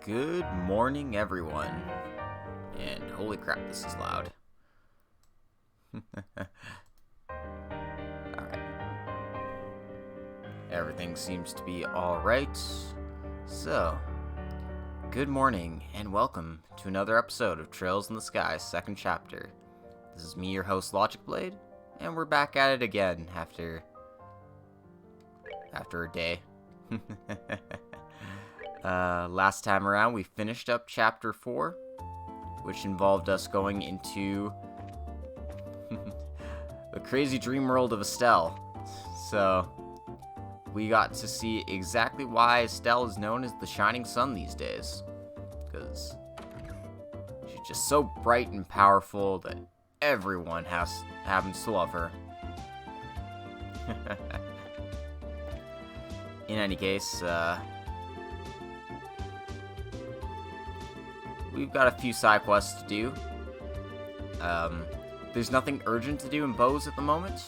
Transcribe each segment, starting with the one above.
Good morning, everyone. And holy crap, this is loud. Alright. Everything seems to be alright. So, good morning, and welcome to another episode of Trails in the Sky, second chapter. This is me, your host, Logic Blade, and we're back at it again after a day. Last time around, we finished up Chapter 4, which involved us going into the crazy dream world of Estelle. So, we got to see exactly why Estelle is known as the Shining Sun these days. Because she's just so bright and powerful that everyone happens to love her. In any case, we've got a few side quests to do. There's nothing urgent to do in Bose at the moment,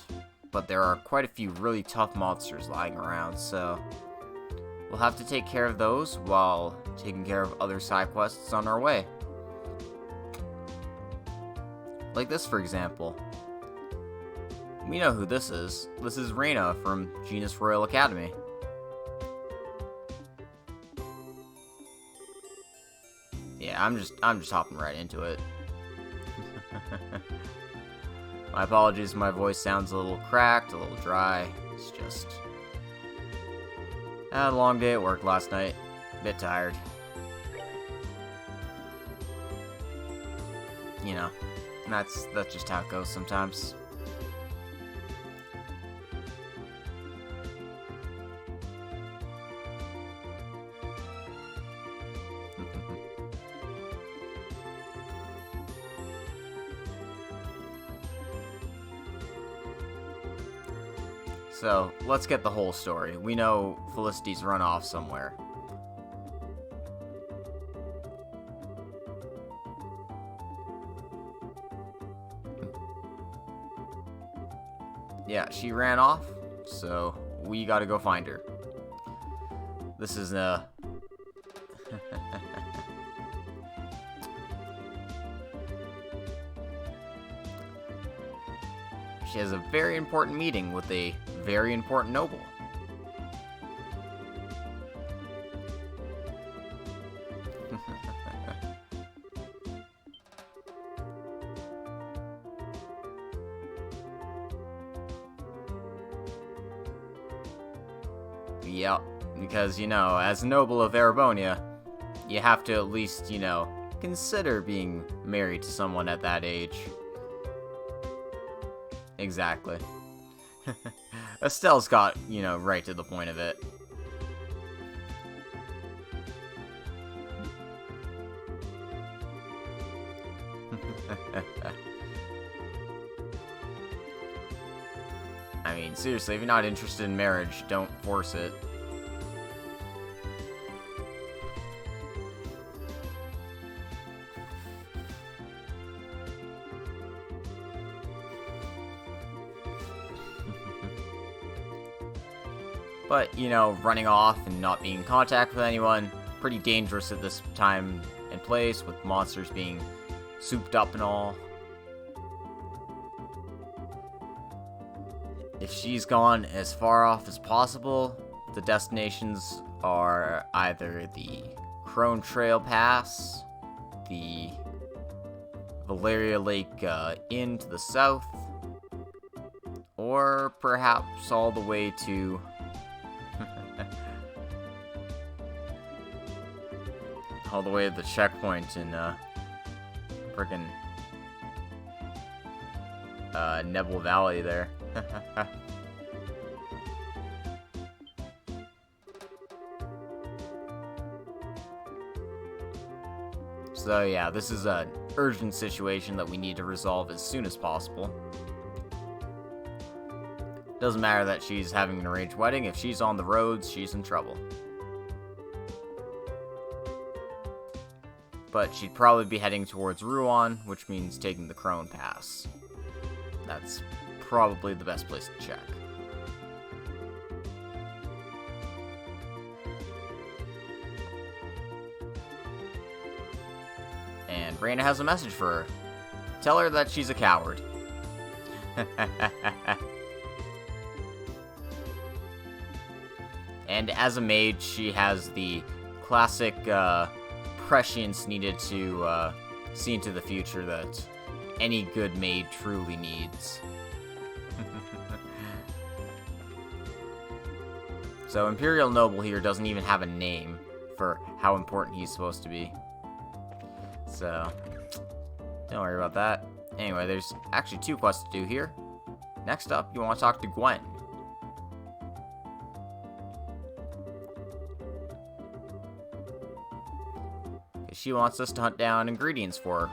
but there are quite a few really tough monsters lying around, so we'll have to take care of those while taking care of other side quests on our way. Like this, for example. We know who this is. This is Reyna from Genus Royal Academy. Yeah, I'm just hopping right into it. My apologies, my voice sounds a little cracked, a little dry. It's just I had a long day at work last night. A bit tired. You know, that's just how it goes sometimes. So, let's get the whole story. We know Felicity's run off somewhere. Yeah, she ran off, so we gotta go find her. This is She has a very important meeting with a very important noble. Yep, because, you know, as a noble of Erebonia, you have to at least, you know, consider being married to someone at that age. Exactly. Estelle's got, you know, right to the point of it. I mean, seriously, if you're not interested in marriage, don't force it. But, you know, running off and not being in contact with anyone, pretty dangerous at this time and place, with monsters being souped up and all. If she's gone as far off as possible, the destinations are either the Crone Trail Pass, the Valeria Lake Inn to the south, or perhaps all the way to all the way to the checkpoint in, frickin' Nebel Valley there. So yeah, this is an urgent situation that we need to resolve as soon as possible. Doesn't matter that she's having an arranged wedding, if she's on the roads, she's in trouble. But she'd probably be heading towards Rouen, which means taking the Crone Pass. That's probably the best place to check. And Reina has a message for her. Tell her that she's a coward. And as a maid, she has the classic prescience needed to see into the future that any good maid truly needs. So Imperial Noble here doesn't even have a name for how important he's supposed to be. So, don't worry about that. Anyway, there's actually 2 quests to do here. Next up, you want to talk to Gwen. She wants us to hunt down ingredients for her.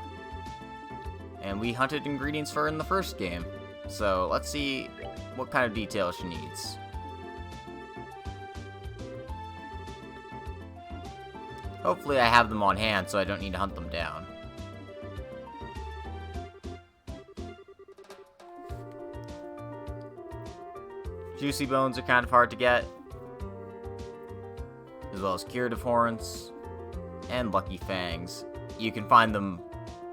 And we hunted ingredients for her in the first game. So, let's see what kind of details she needs. Hopefully I have them on hand so I don't need to hunt them down. Juicy bones are kind of hard to get, as well as curative horns and lucky fangs. You can find them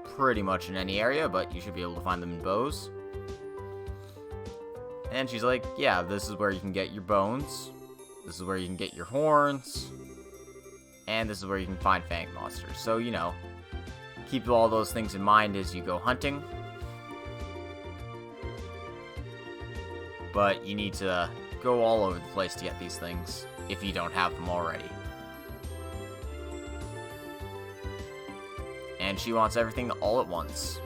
pretty much in any area, but you should be able to find them in bows. And she's like, yeah, this is where you can get your bones, this is where you can get your horns, and this is where you can find fang monsters. So, you know, keep all those things in mind as you go hunting. But you need to go all over the place to get these things, if you don't have them already. And she wants everything all at once.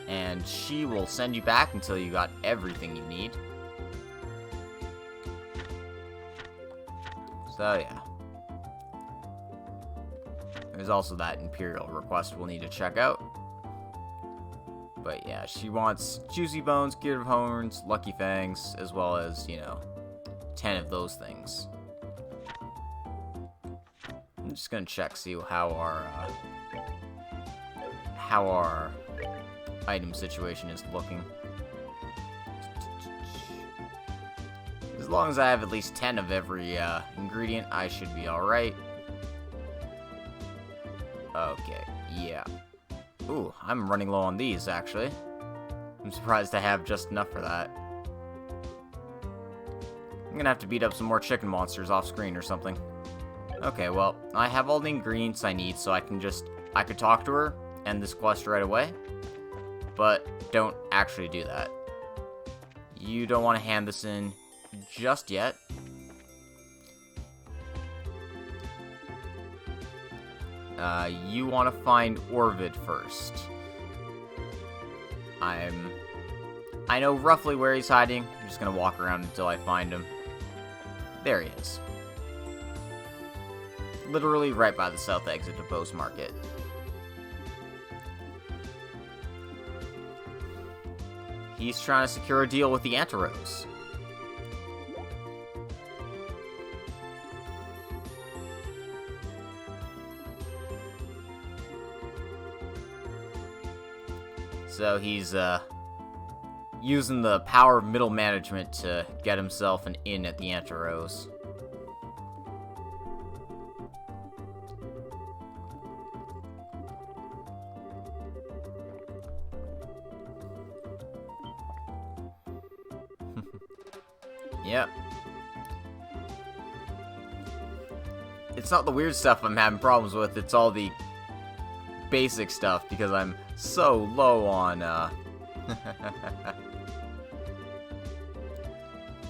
And she will send you back until you got everything you need. So, yeah. There's also that Imperial request we'll need to check out. But yeah, she wants juicy bones, curative horns, lucky fangs, as well as, you know, 10 of those things. I'm just gonna check, see how our item situation is looking. As long as I have at least 10 of every ingredient, I should be alright. Okay, yeah. Ooh, I'm running low on these, actually. I'm surprised I have just enough for that. I'm gonna have to beat up some more chicken monsters off screen or something. Okay, well, I have all the ingredients I need, so I could talk to her, end this quest right away. But don't actually do that. You don't want to hand this in just yet. You want to find Orvid first. I know roughly where he's hiding. I'm just gonna walk around until I find him. There he is. Literally right by the south exit of Bose Market. He's trying to secure a deal with the Anteros. So he's using the power of middle management to get himself an in at the Anteros. Yep. It's not the weird stuff I'm having problems with, it's all the basic stuff, because I'm so low on,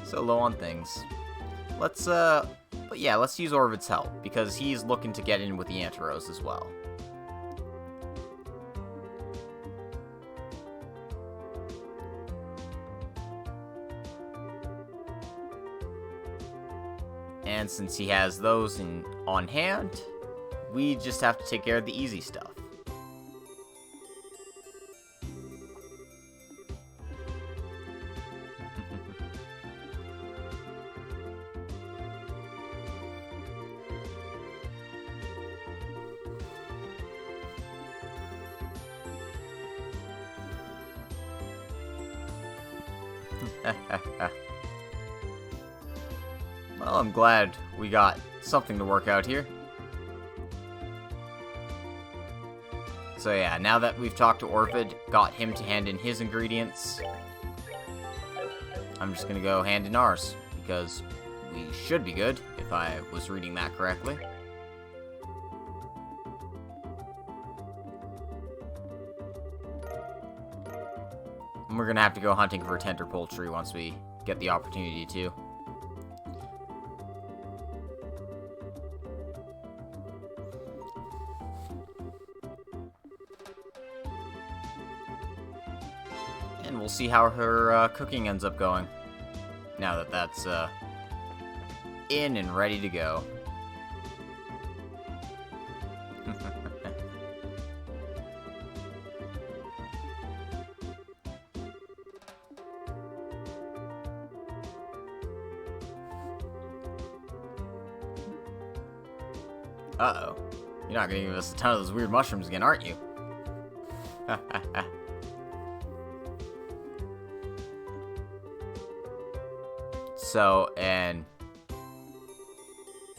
so low on things. Let's use Orvid's help, because he's looking to get in with the Anteros as well. And since he has those on hand, we just have to take care of the easy stuff. Well, I'm glad we got something to work out here. So yeah, now that we've talked to Orpid, got him to hand in his ingredients, I'm just gonna go hand in ours, because we should be good, if I was reading that correctly. And we're gonna have to go hunting for tender poultry once we get the opportunity to. And we'll see how her cooking ends up going, now that that's in and ready to go. Uh-oh. You're not gonna give us a ton of those weird mushrooms again, aren't you? So, and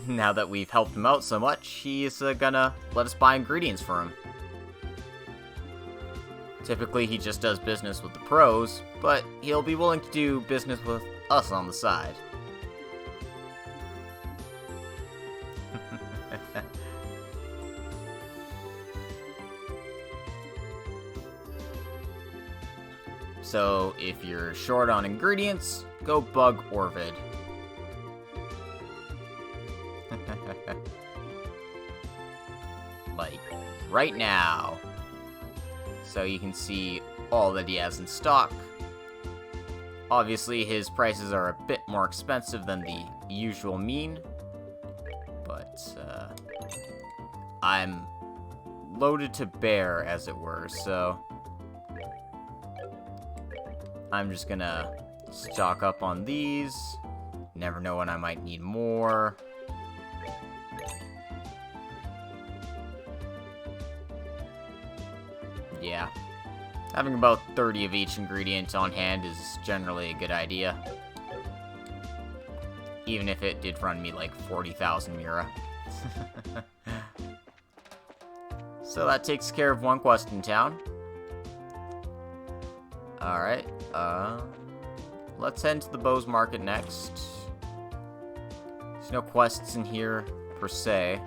now that we've helped him out so much, he's gonna let us buy ingredients for him. Typically, he just does business with the pros, but he'll be willing to do business with us on the side. So, if you're short on ingredients, go bug Orvid. Like, right now. So you can see all that he has in stock. Obviously, his prices are a bit more expensive than the usual mean. But, I'm loaded to bear, as it were, so I'm just gonna stock up on these. Never know when I might need more. Yeah. Having about 30 of each ingredient on hand is generally a good idea. Even if it did run me like 40,000 Mura. So that takes care of one quest in town. Alright, let's head to the Bose Market next. There's no quests in here, per se.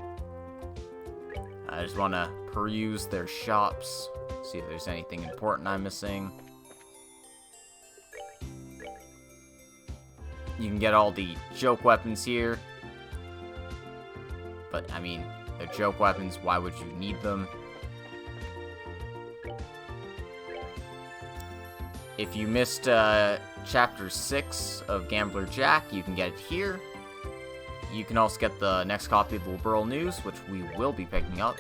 I just want to peruse their shops, see if there's anything important I'm missing. You can get all the joke weapons here. But, I mean, they're joke weapons, why would you need them? If you missed Chapter 6 of Gambler Jack, you can get it here. You can also get the next copy of the Liberal News, which we will be picking up.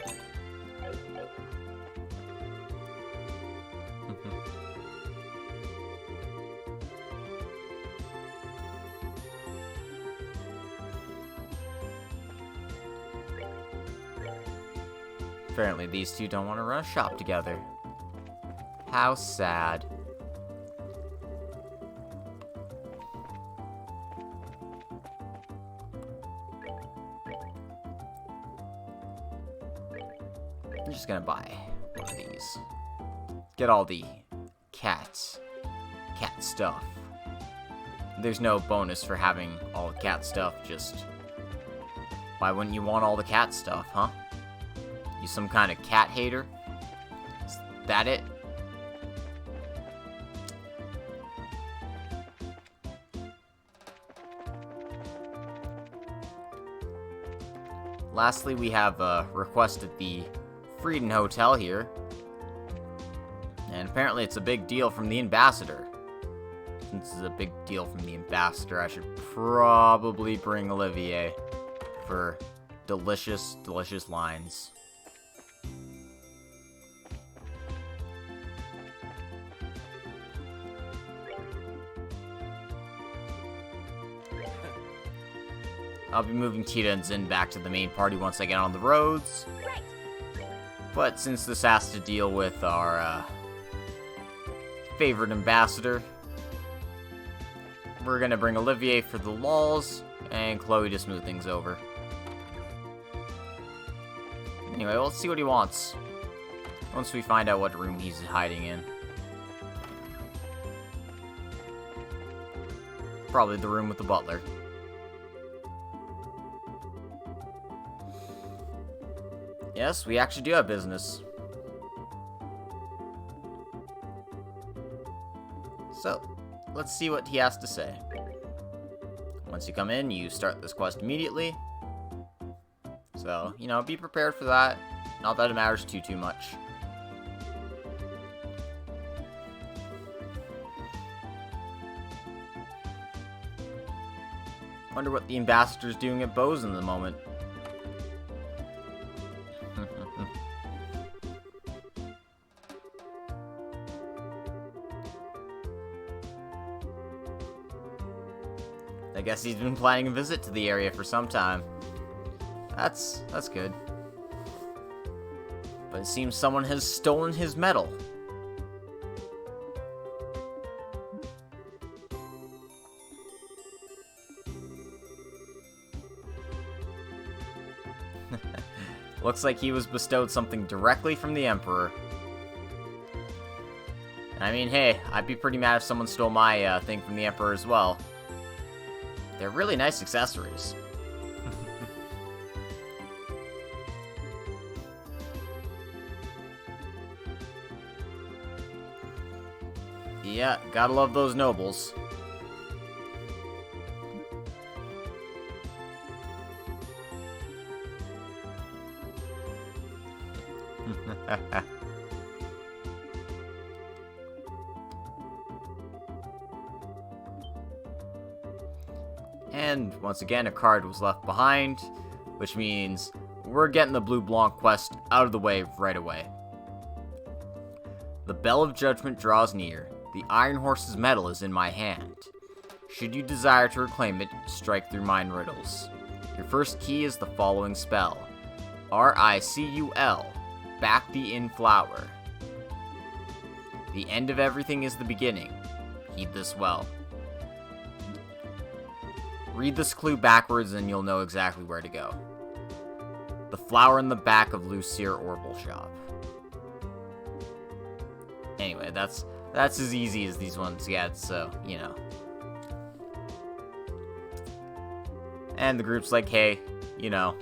Apparently these two don't want to run a shop together. How sad. I'm just gonna buy one of these. Get all the cat stuff. There's no bonus for having all the cat stuff, just why wouldn't you want all the cat stuff, huh? You some kind of cat hater? Is that it? Lastly, we have a request at the Frieden Hotel here. And apparently it's a big deal from the ambassador. Since it's a big deal from the ambassador, I should probably bring Olivier for delicious, delicious lines. I'll be moving Tita and Zin back to the main party once I get on the roads. But since this has to deal with our favorite ambassador, we're gonna bring Olivier for the lulz, and Chloe to smooth things over. Anyway, let's see what he wants. Once we find out what room he's hiding in. Probably the room with the butler. Yes, we actually do have business. So, let's see what he has to say. Once you come in, you start this quest immediately. So, you know, be prepared for that. Not that it matters too much. Wonder what the ambassador's doing at Bose in the moment. I guess he's been planning a visit to the area for some time. That's good. But it seems someone has stolen his medal. Looks like he was bestowed something directly from the Emperor. I mean, hey, I'd be pretty mad if someone stole my thing from the Emperor as well. They're really nice accessories. Yeah, gotta love those nobles. And once again, a card was left behind, which means we're getting the Blue Blanc quest out of the way right away. The Bell of Judgment draws near. The Iron Horse's medal is in my hand. Should you desire to reclaim it, strike through mine riddles. Your first key is the following spell. R-I-C-U-L. Back the in flower. The end of everything is the beginning. Heed this well. Read this clue backwards and you'll know exactly where to go. The flower in the back of Lucier Orbital Shop. Anyway, that's as easy as these ones get, so, you know. And the group's like, hey, you know,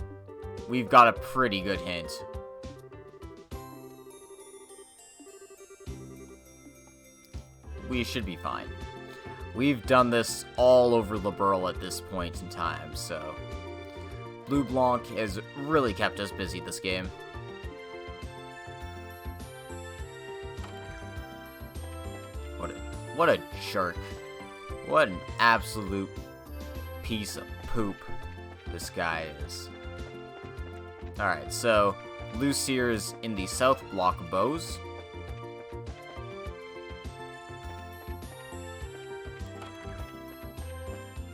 we've got a pretty good hint. We should be fine. We've done this all over Liberl at this point in time, so Blue Blanc has really kept us busy this game. What a jerk. What an absolute piece of poop this guy is. Alright, so Lucier is in the south block of Bose.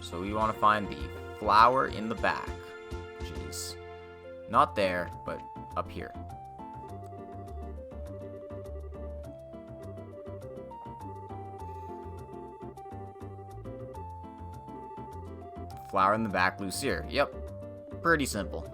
So we want to find the flower in the back, which is not there, but up here. Flower in the back, Lucier. Yep, pretty simple.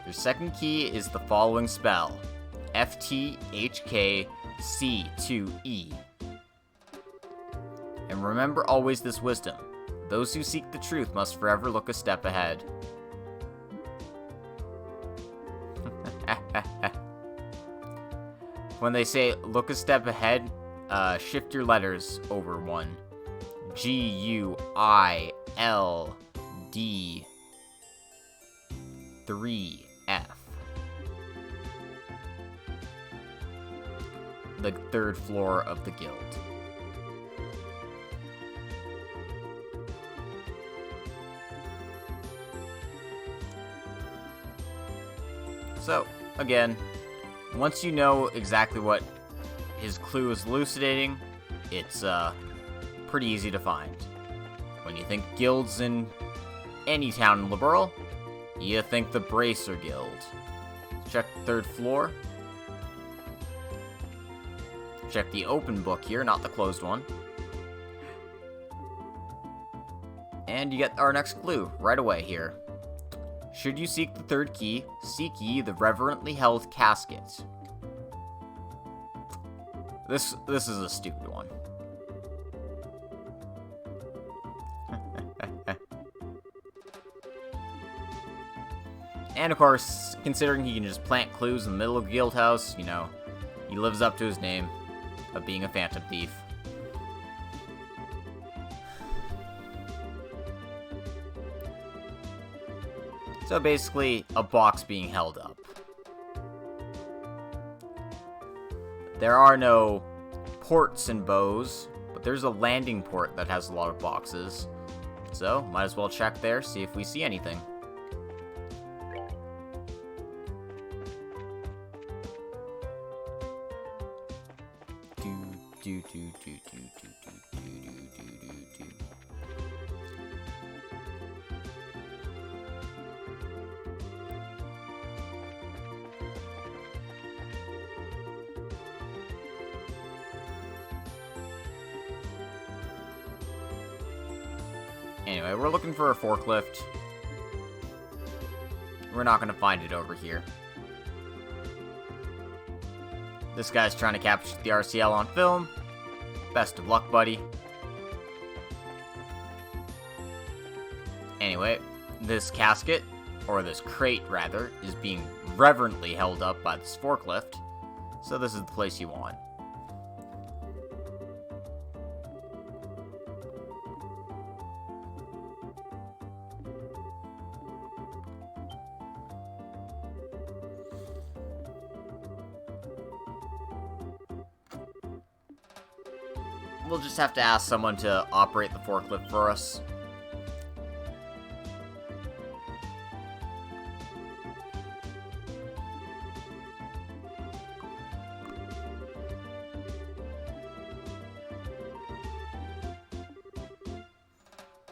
Your second key is the following spell. FTHKC2E. And remember always this wisdom. Those who seek the truth must forever look a step ahead. When they say look a step ahead, shift your letters over one. GUILD3F. The third floor of the guild. So, again, once you know exactly what his clue is elucidating, it's pretty easy to find. When you think guilds in any town in Liberl, you think the Bracer Guild. Check the 3rd floor. Check the open book here, not the closed one. And you get our next clue right away here. Should you seek the 3rd key, seek ye the reverently held casket. This is a stupid one. And of course, considering he can just plant clues in the middle of the guild house, you know, he lives up to his name of being a phantom thief. So basically, a box being held up. There are no ports in bows, but there's a landing port that has a lot of boxes. So, might as well check there, see if we see anything. Anyway, we're looking for a forklift. We're not going to find it over here. This guy's trying to capture the RCL on film. Best of luck, buddy. Anyway, this casket, or this crate rather, is being reverently held up by this forklift. So this is the place you want. We'll just have to ask someone to operate the forklift for us.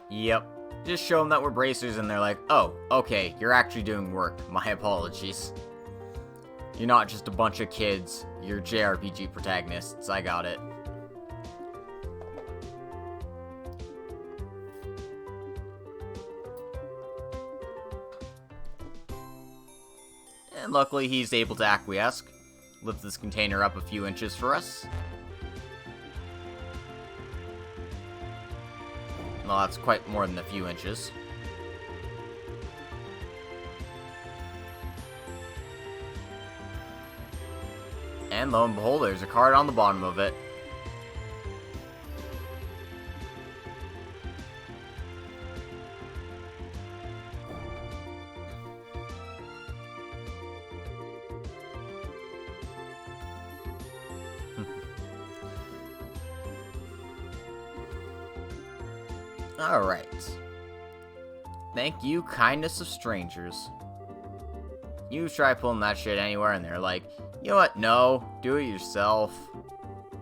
Yep. Just show them that we're bracers and they're like, oh, okay, you're actually doing work. My apologies. You're not just a bunch of kids. You're JRPG protagonists. I got it. And luckily, he's able to acquiesce. Lift this container up a few inches for us. Well, that's quite more than a few inches. And lo and behold, there's a card on the bottom of it. Alright. Thank you, kindness of strangers. You try pulling that shit anywhere and they're like, you know what, no, do it yourself.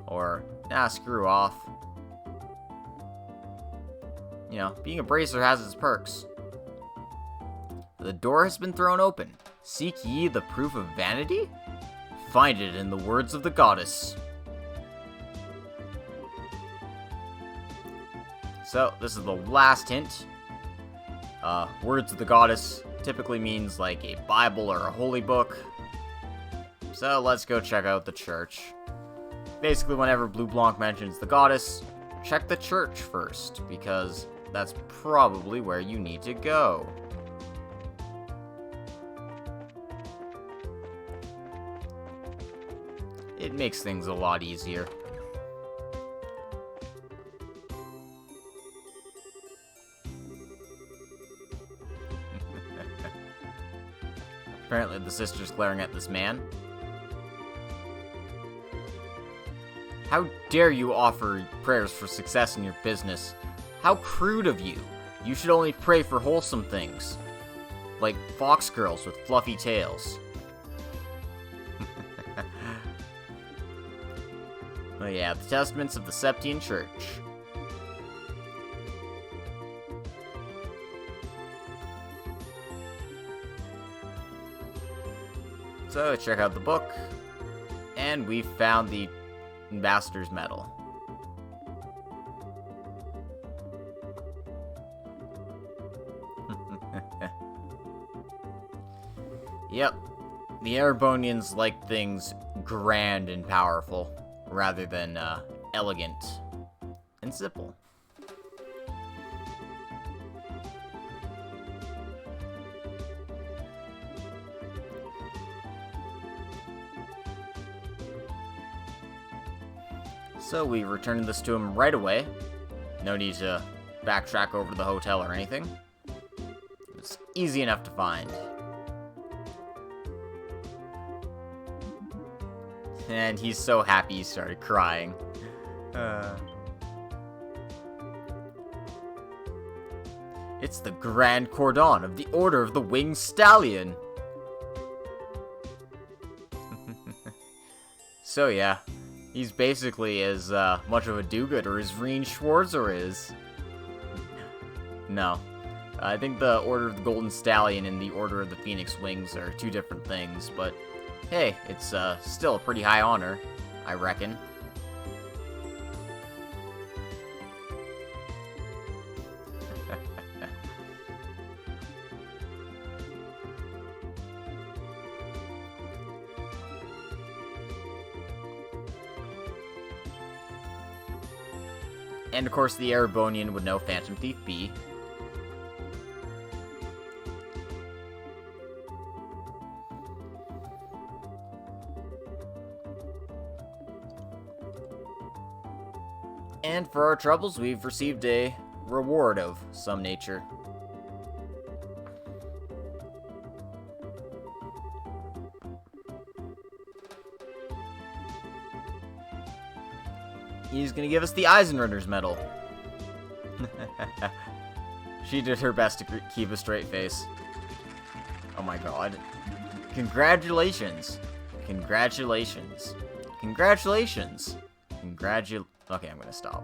Or, nah, screw off. You know, being a bracer has its perks. The door has been thrown open. Seek ye the proof of vanity? Find it in the words of the goddess. So, this is the last hint. Words of the goddess typically means like a Bible or a holy book. So, let's go check out the church. Basically, whenever Blue Blanc mentions the goddess, check the church first, because that's probably where you need to go. It makes things a lot easier. Apparently the sister's glaring at this man. How dare you offer prayers for success in your business? How crude of you! You should only pray for wholesome things. Like fox girls with fluffy tails. Oh yeah, the Testaments of the Septine Church. So, check out the book. And we found the Ambassador's Medal. Yep. The Erebonians like things grand and powerful, rather than elegant and simple. So we returned this to him right away. No need to backtrack over to the hotel or anything. It's easy enough to find. And he's so happy he started crying. It's the Grand Cordon of the Order of the Winged Stallion. So yeah, he's basically as much of a do-gooder as Reen Schwarzer is. No. I think the Order of the Golden Stallion and the Order of the Phoenix Wings are two different things, but hey, it's still a pretty high honor, I reckon. And of course, the Erebonian would know Phantom Thief B. And for our troubles, we've received a reward of some nature. He's gonna give us the Eisenritter's Medal. She did her best to keep a straight face. Oh my god. Congratulations. Congratulations. Congratulations. Okay, I'm gonna stop.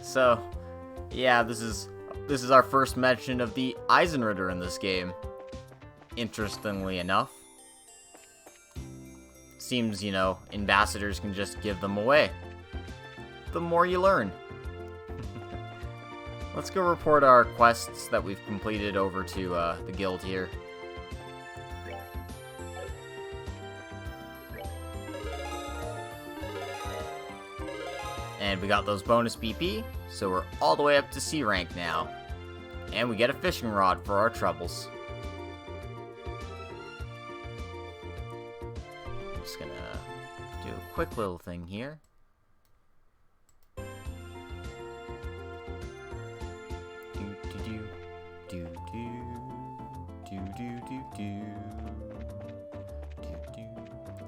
So, yeah, this is our first mention of the Eisenritter in this game. Interestingly enough. Seems, you know, ambassadors can just give them away. The more you learn. Let's go report our quests that we've completed over to the guild here. And we got those bonus BP, so we're all the way up to C rank now. And we get a fishing rod for our troubles. I'm just gonna do a quick little thing here.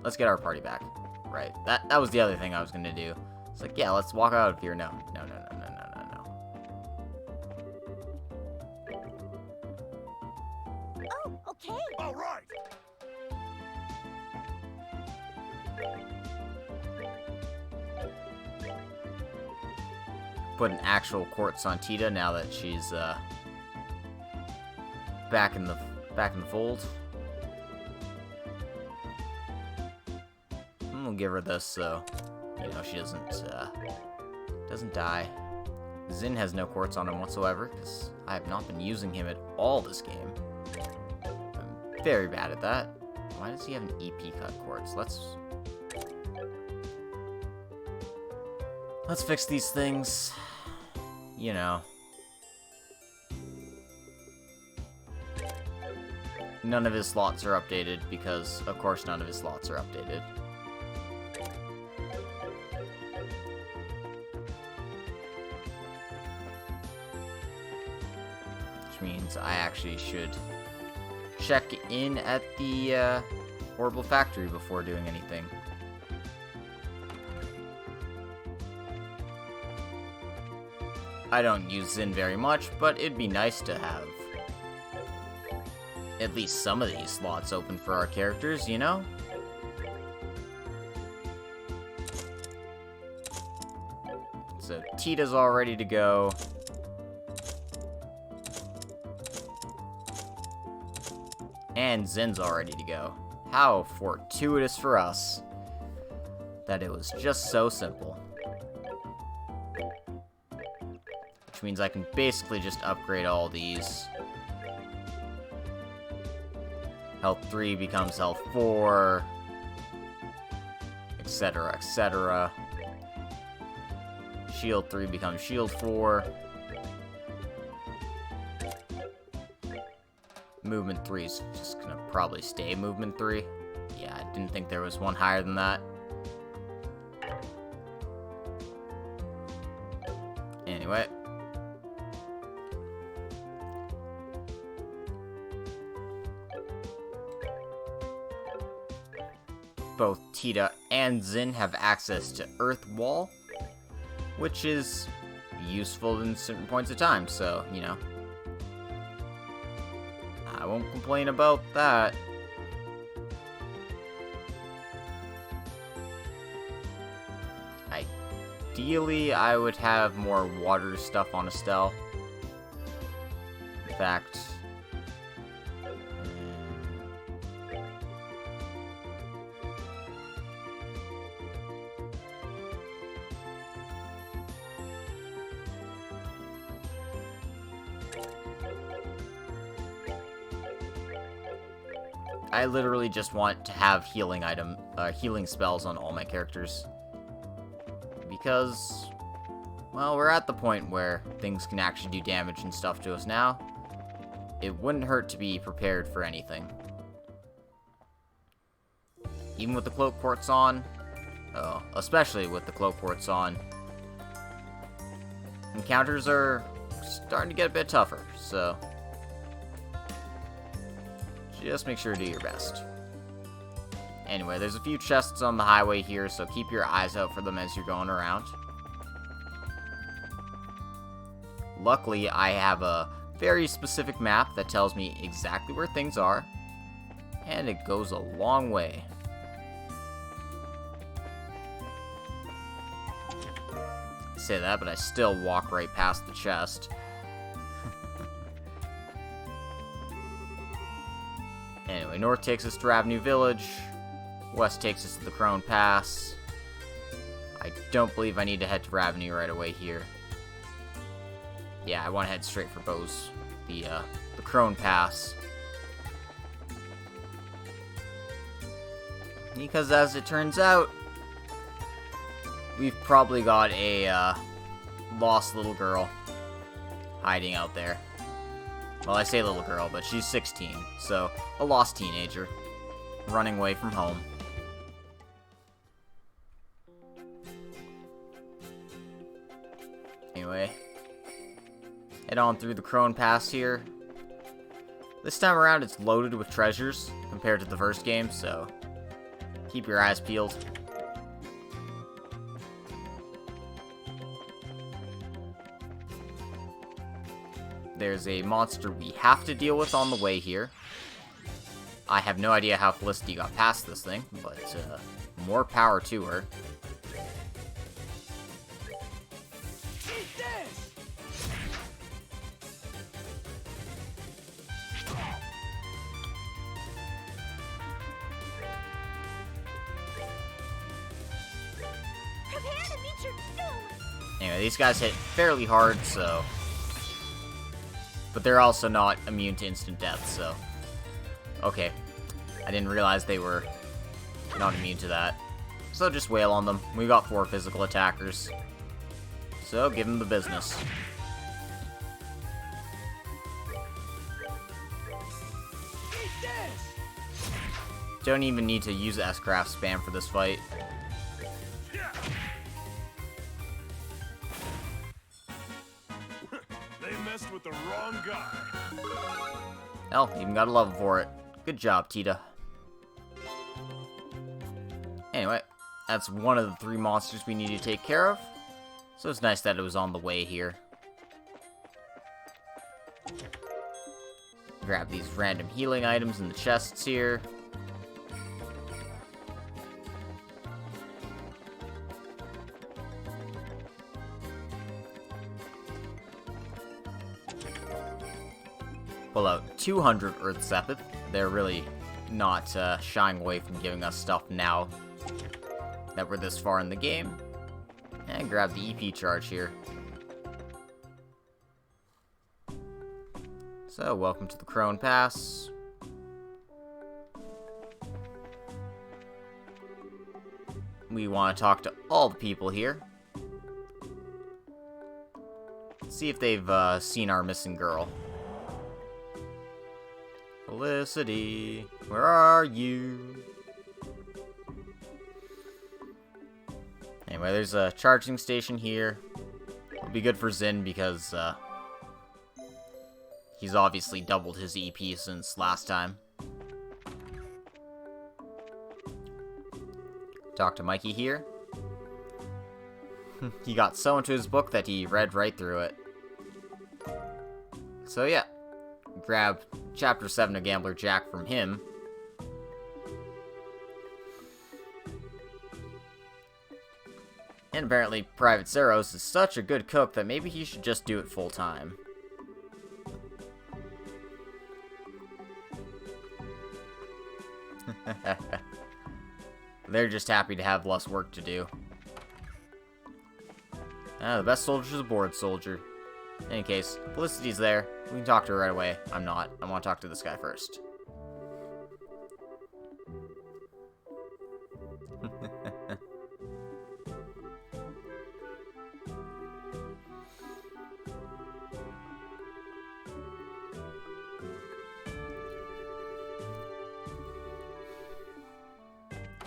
Let's get our party back. Right. That was the other thing I was gonna do. It's like, yeah, let's walk out of here. No. Oh, okay. All right. Put an actual quartz on Tita now that she's back in the fold. We'll give her this so you know she doesn't die. Zin has no quartz on him whatsoever because I have not been using him at all this game. I'm very bad at that. Why does he have an EP cut quartz? Let's fix these things. You know. None of his slots are updated because, of course, none of his slots are updated. Which means I actually should check in at the Horrible Factory before doing anything. I don't use Zin very much, but it'd be nice to have at least some of these slots open for our characters, you know? So Tita's all ready to go. And Zin's all ready to go. How fortuitous for us that it was just so simple. Which means I can basically just upgrade all these. Health 3 becomes health 4, etc., etc. Shield 3 becomes shield 4. Movement 3 is just gonna probably stay movement 3. Yeah, I didn't think there was one higher than that. Anyway. Both Tita and Zin have access to Earth Wall, which is useful in certain points of time, so, you know. I won't complain about that. Ideally, I would have more water stuff on Estelle. In fact... I literally just want to have healing spells on all my characters. Because, well, we're at the point where things can actually do damage and stuff to us now. It wouldn't hurt to be prepared for anything. Even with the cloak quartz on, especially with the cloak quartz on, encounters are starting to get a bit tougher, so... just make sure to do your best. Anyway, there's a few chests on the highway here, so keep your eyes out for them as you're going around. Luckily, I have a very specific map that tells me exactly where things are, and it goes a long way. I say that, but I still walk right past the chest. Anyway, north takes us to Avenue Village. West takes us to the Crone Pass. I don't believe I need to head to Avenue right away here. Yeah, I want to head straight for Bose, the Crone Pass. Because as it turns out, we've probably got a lost little girl hiding out there. Well, I say little girl, but she's 16, so a lost teenager running away from home. Anyway, head on through the Crone Pass here. This time around, it's loaded with treasures compared to the first game, so keep your eyes peeled. There's a monster we have to deal with on the way here. I have no idea how Felicity got past this thing, but more power to her. Anyway, these guys hit fairly hard, so... but they're also not immune to instant death, so... okay. I didn't realize they were not immune to that. So just wail on them. We got 4 physical attackers. So give them the business. Don't even need to use S-Craft spam for this fight. With the wrong guy. Hell, even got a level for it. Good job, Tita. Anyway, that's one of the 3 monsters we need to take care of. So it's nice that it was on the way here. Grab these random healing items in the chests here. pull out 200 Earth Sepith. They're really not shying away from giving us stuff now that we're this far in the game. And grab the EP charge here. So, welcome to the Crone Pass. We want to talk to all the people here. See if they've seen our missing girl. Felicity, where are you? Anyway, there's a charging station here. It'll be good for Zin because he's obviously doubled his EP since last time. Talk to Mikey here. He got so into his book that he read right through it. So yeah, grab Chapter 7 of Gambler Jack from him. And apparently Private Saros is such a good cook that maybe he should just do it full time. They're just happy to have less work to do. The best soldier's a bored soldier. In any case, Felicity's there. We can talk to her right away. I'm not. I want to talk to this guy first.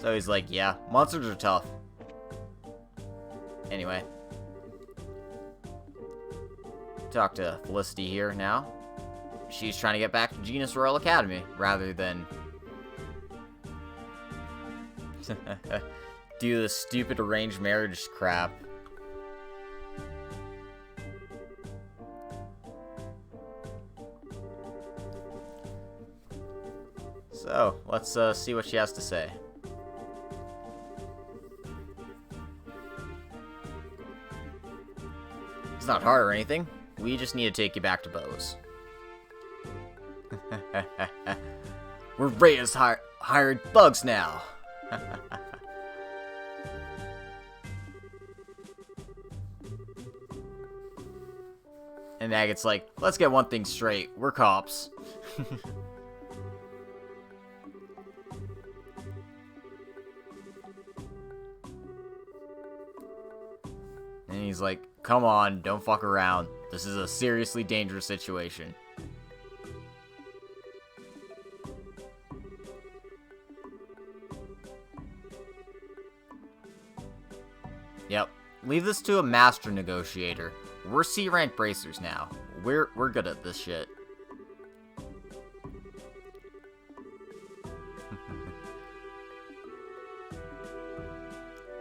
So he's like, yeah, monsters are tough. Anyway. Talk to Felicity here now. She's trying to get back to Genus Royal Academy, rather than do this stupid arranged marriage crap. So, let's see what she has to say. It's not hard or anything. We just need to take you back to Bose. We're Rhea's hired bugs now. And Agat's like, let's get one thing straight. We're cops. And he's like, come on, don't fuck around. This is a seriously dangerous situation. Yep. Leave this to a master negotiator. We're C-rank bracers now. We're good at this shit.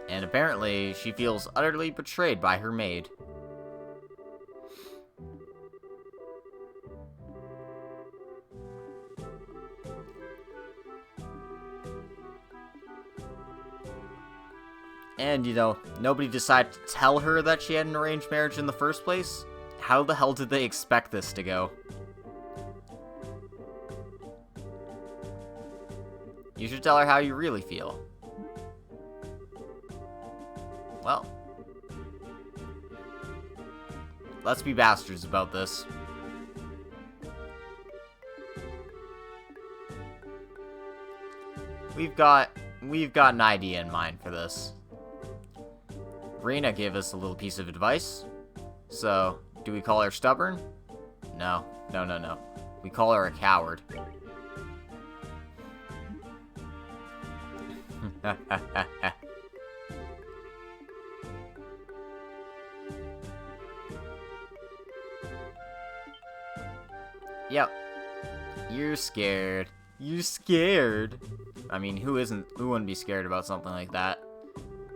And apparently, she feels utterly betrayed by her maid. And, you know, nobody decided to tell her that she had an arranged marriage in the first place? How the hell did they expect this to go? You should tell her how you really feel. Well, let's be bastards about this. We've got an idea in mind for this. Reina gave us a little piece of advice. So, do we call her stubborn? No. We call her a coward. Yep. You're scared. You're scared. I mean, who wouldn't be scared about something like that?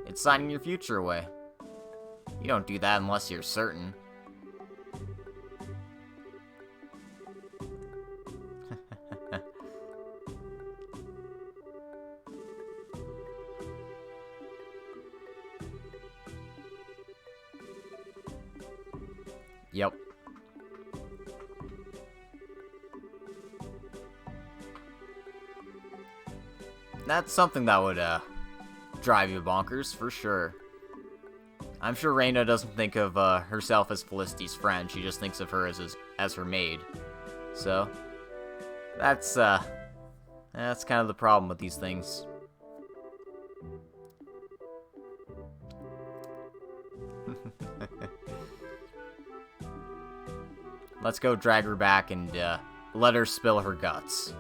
It's signing your future away. You don't do that unless you're certain. Yep. that's something that would, drive you bonkers, for sure. I'm sure Reina doesn't think of, herself as Felicity's friend. She just thinks of her as her maid. So, that's kind of the problem with these things. Let's go drag her back and let her spill her guts.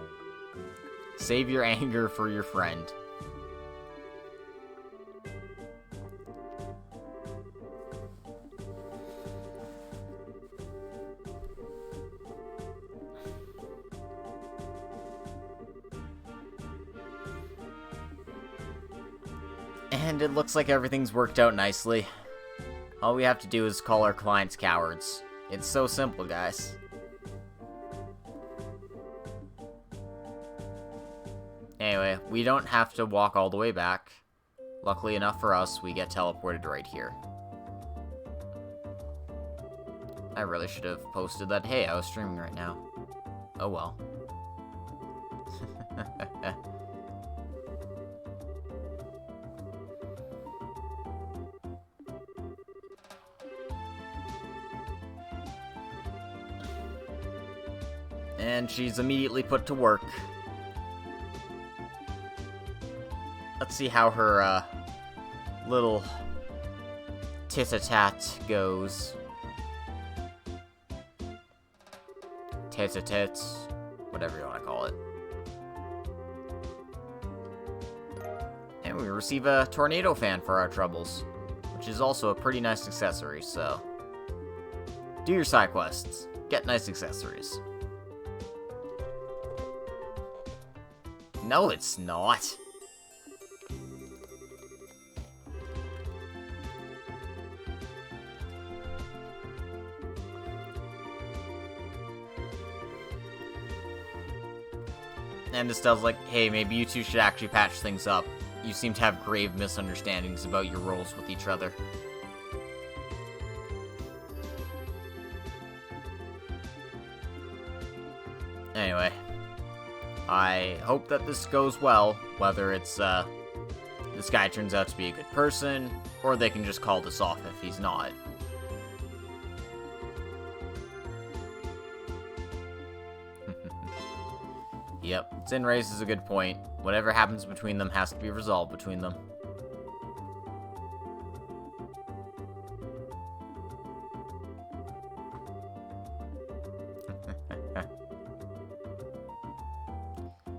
Save your anger for your friend. And it looks like everything's worked out nicely. All we have to do is call our clients cowards. It's so simple, guys. Anyway, we don't have to walk all the way back. Luckily enough for us, we get teleported right here. I really should have posted that, hey, I was streaming right now. Oh well. And she's immediately put to work. Let's see how her, little tit-a-tat goes. Tit-a-tits, whatever you want to call it. And we receive a tornado fan for our troubles, which is also a pretty nice accessory, so... do your side quests. Get nice accessories. No, it's not. And Estelle's like, hey, maybe you two should actually patch things up. You seem to have grave misunderstandings about your roles with each other. Anyway. I hope that this goes well, whether it's, this guy turns out to be a good person, or they can just call this off if he's not. Yep, Zin raises a good point. Whatever happens between them has to be resolved between them.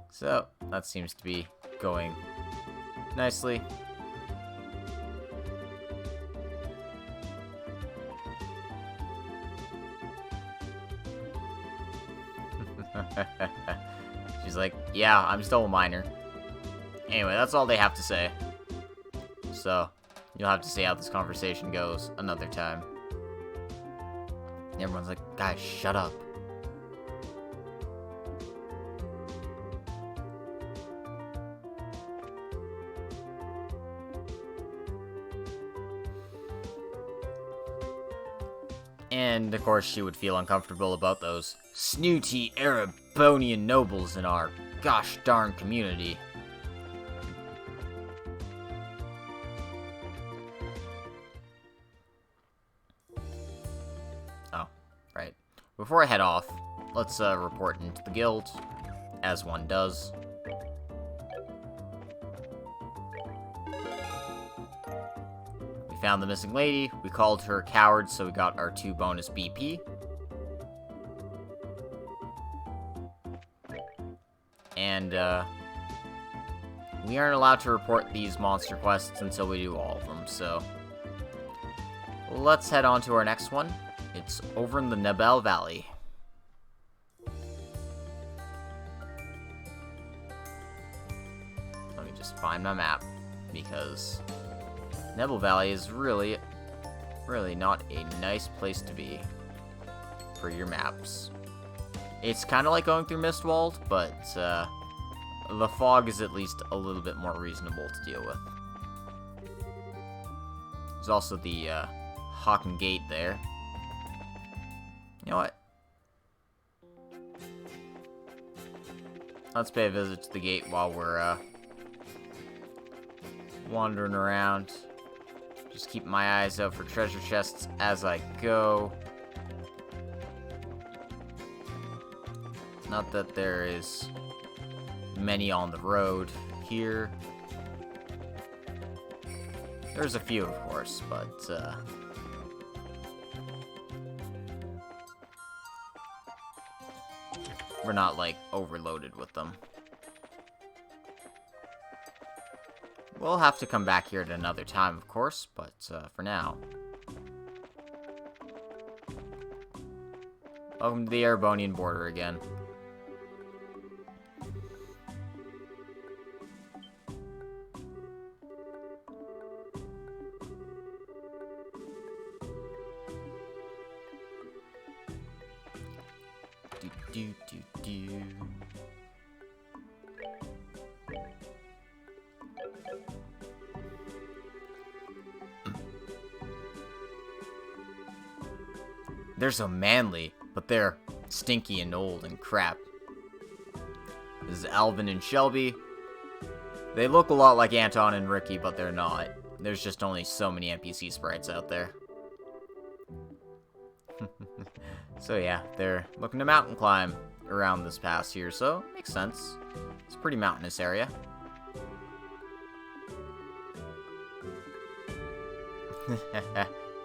So, that seems to be going nicely. She's like, yeah, I'm still a minor. Anyway, that's all they have to say. So, you'll have to see how this conversation goes another time. And everyone's like, guys, shut up. And, of course, she would feel uncomfortable about those snooty Erebonian nobles in our gosh darn community. Oh, right. Before I head off, let's report into the guild, as one does. Found the missing lady, we called her a coward, so we got our 2 bonus BP. And, we aren't allowed to report these monster quests until we do all of them, so... let's head on to our next one. It's over in the Nebel Valley. Let me just find my map, because... Nebel Valley is really not a nice place to be for your maps. It's kind of like going through Mistwald, but the fog is at least a little bit more reasonable to deal with. There's also the Hawken Gate there. You know what? Let's pay a visit to the gate while we're wandering around. Just keep my eyes out for treasure chests as I go. Not that there is many on the road here. There's a few, of course, but we're not, like, overloaded with them. We'll have to come back here at another time, of course, but for now. Welcome to the Erebonian border again. Do. They're so manly, but they're stinky and old and crap. This is Alvin and Shelby. They look a lot like Anton and Ricky, but they're not. There's just only so many NPC sprites out there. So yeah, they're looking to mountain climb around this pass here, so makes sense. It's a pretty mountainous area.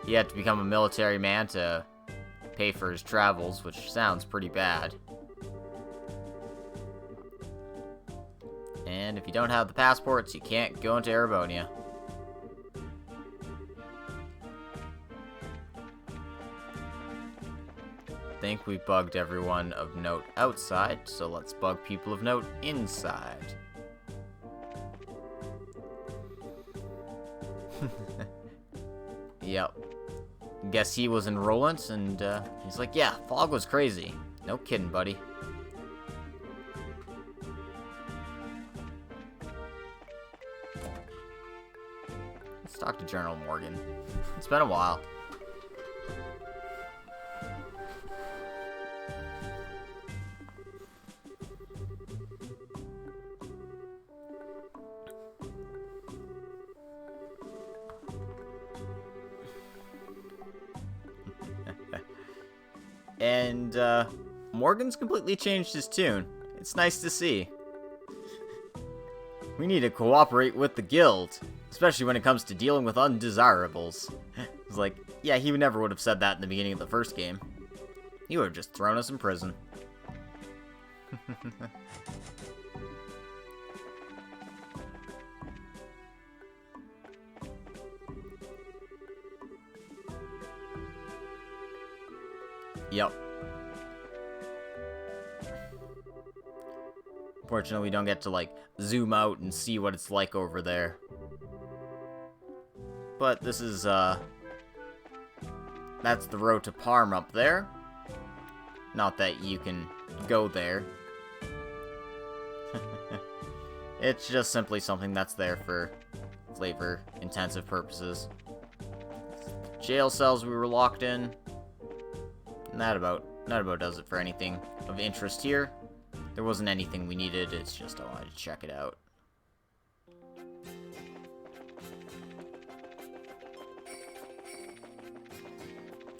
He had to become a military man to pay for his travels, which sounds pretty bad. And if you don't have the passports, you can't go into Erebonia. I think we bugged everyone of note outside, so let's bug people of note inside. Yep. Guess he was in Roland, and he's like, yeah, fog was crazy. No kidding, buddy. Let's talk to General Morgan. It's been a while. And, Morgan's completely changed his tune. It's nice to see. We need to cooperate with the guild, especially when it comes to dealing with undesirables. It's like, yeah, he never would have said that in the beginning of the first game. He would have just thrown us in prison. Yep. Unfortunately, we don't get to, like, zoom out and see what it's like over there. But this is, that's the road to Parm up there. Not that you can go there. It's just simply something that's there for flavor-intensive purposes. Jail cells we were locked in. And that about does it for anything of interest here. There wasn't anything we needed, it's just I wanted to check it out.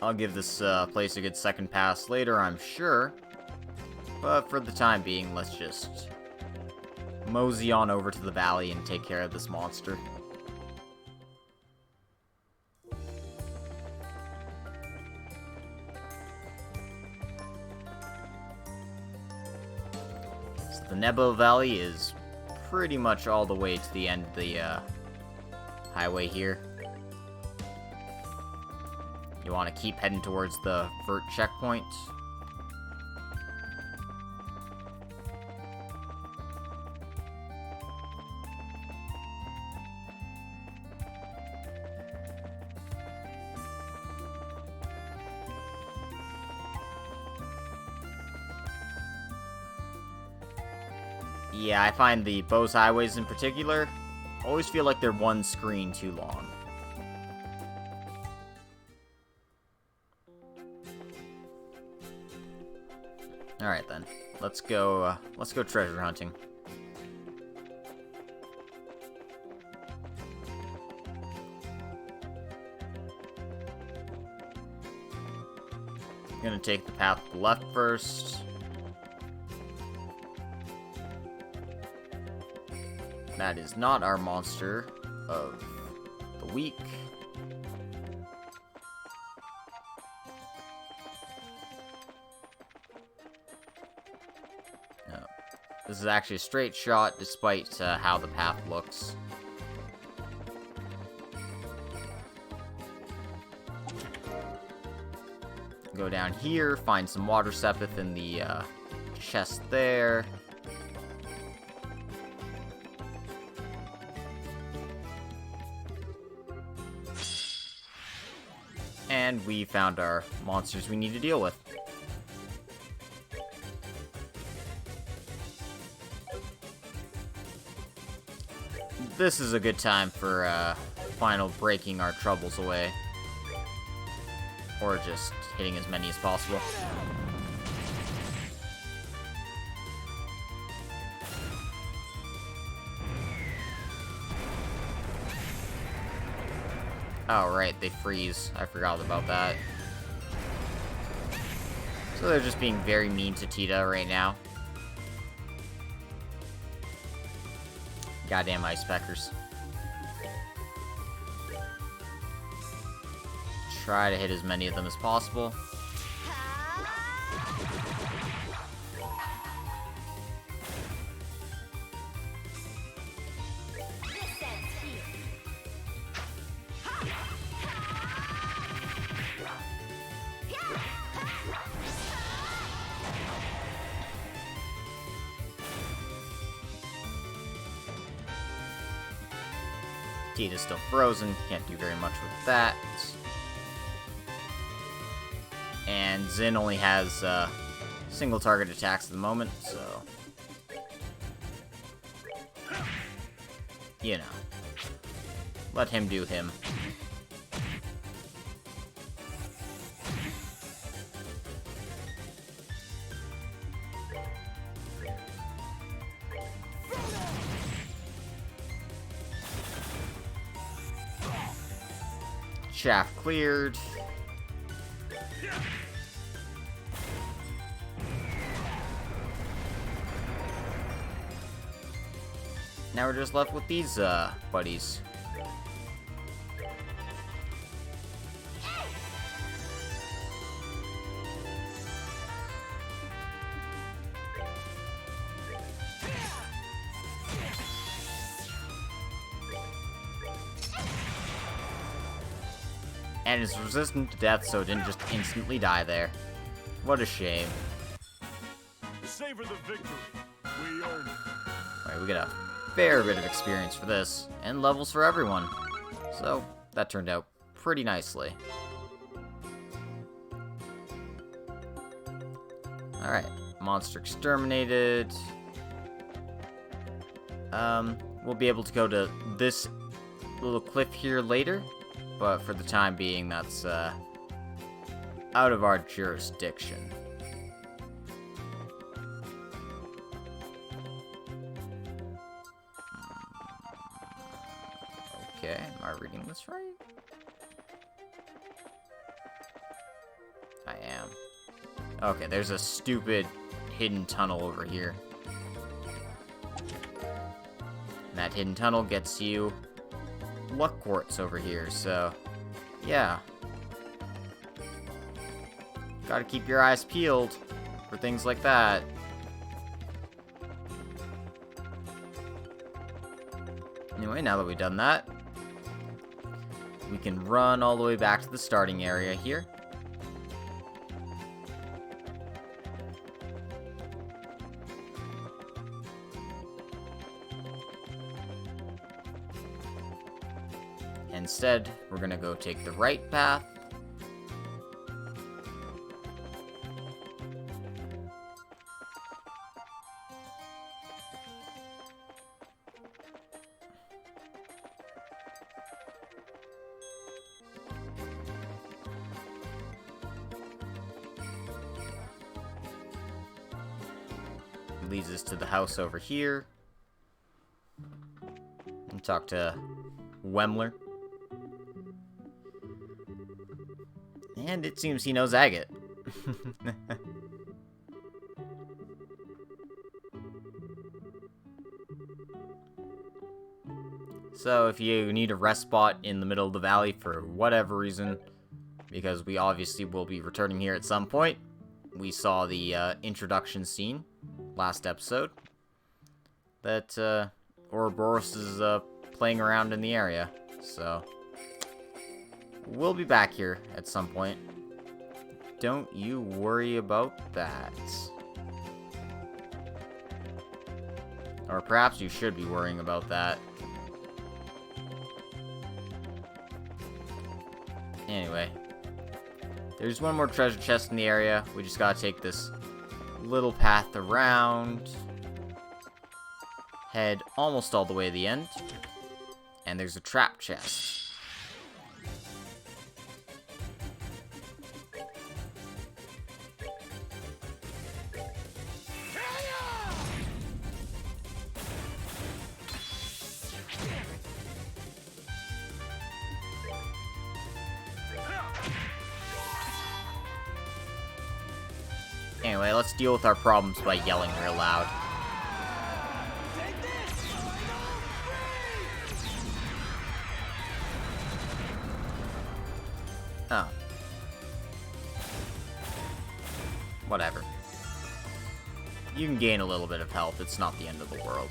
I'll give this place a good second pass later, I'm sure. But for the time being, let's just mosey on over to the valley and take care of this monster. The Nebo Valley is pretty much all the way to the end of the highway here. You want to keep heading towards the Vert checkpoint. Yeah, I find the Bose highways in particular always feel like they're one screen too long. Alright then, let's go treasure hunting. Gonna take the path to the left first. That is not our monster of the week. No. This is actually a straight shot, despite how the path looks. Go down here, find some water sepith in the chest there. And we found our monsters we need to deal with. This is a good time for final breaking our troubles away. Or just hitting as many as possible. Oh, right, they freeze. I forgot about that. So they're just being very mean to Tita right now. Goddamn ice peckers. Try to hit as many of them as possible. Tita's still frozen, can't do very much with that. And Zin only has single target attacks at the moment, so... You know. Let him do him. Shaft cleared. Now we're just left with these, buddies. And it's resistant to death, so it didn't just instantly die there. What a shame. Savor the victory. We earned it. Alright, we got a fair bit of experience for this, and levels for everyone. So, that turned out pretty nicely. Alright, monster exterminated. We'll be able to go to this little cliff here later, but for the time being, that's out of our jurisdiction. Okay, am I reading this right? I am. Okay, there's a stupid hidden tunnel over here. And that hidden tunnel gets you luck quartz over here, so yeah. Gotta keep your eyes peeled for things like that. Anyway, now that we've done that, we can run all the way back to the starting area here. Instead, we're gonna go take the right path. Leads us to the house over here. And talk to Wemler. And it seems he knows Agate. So if you need a rest spot in the middle of the valley for whatever reason, because we obviously will be returning here at some point, we saw the introduction scene last episode that Ouroboros is playing around in the area, so we'll be back here at some point. Don't you worry about that. Or perhaps you should be worrying about that. Anyway, there's one more treasure chest in the area. We just gotta take this little path around, head almost all the way to the end, and there's a trap chest. Anyway, let's deal with our problems by yelling real loud. Oh. Whatever. You can gain a little bit of health, it's not the end of the world.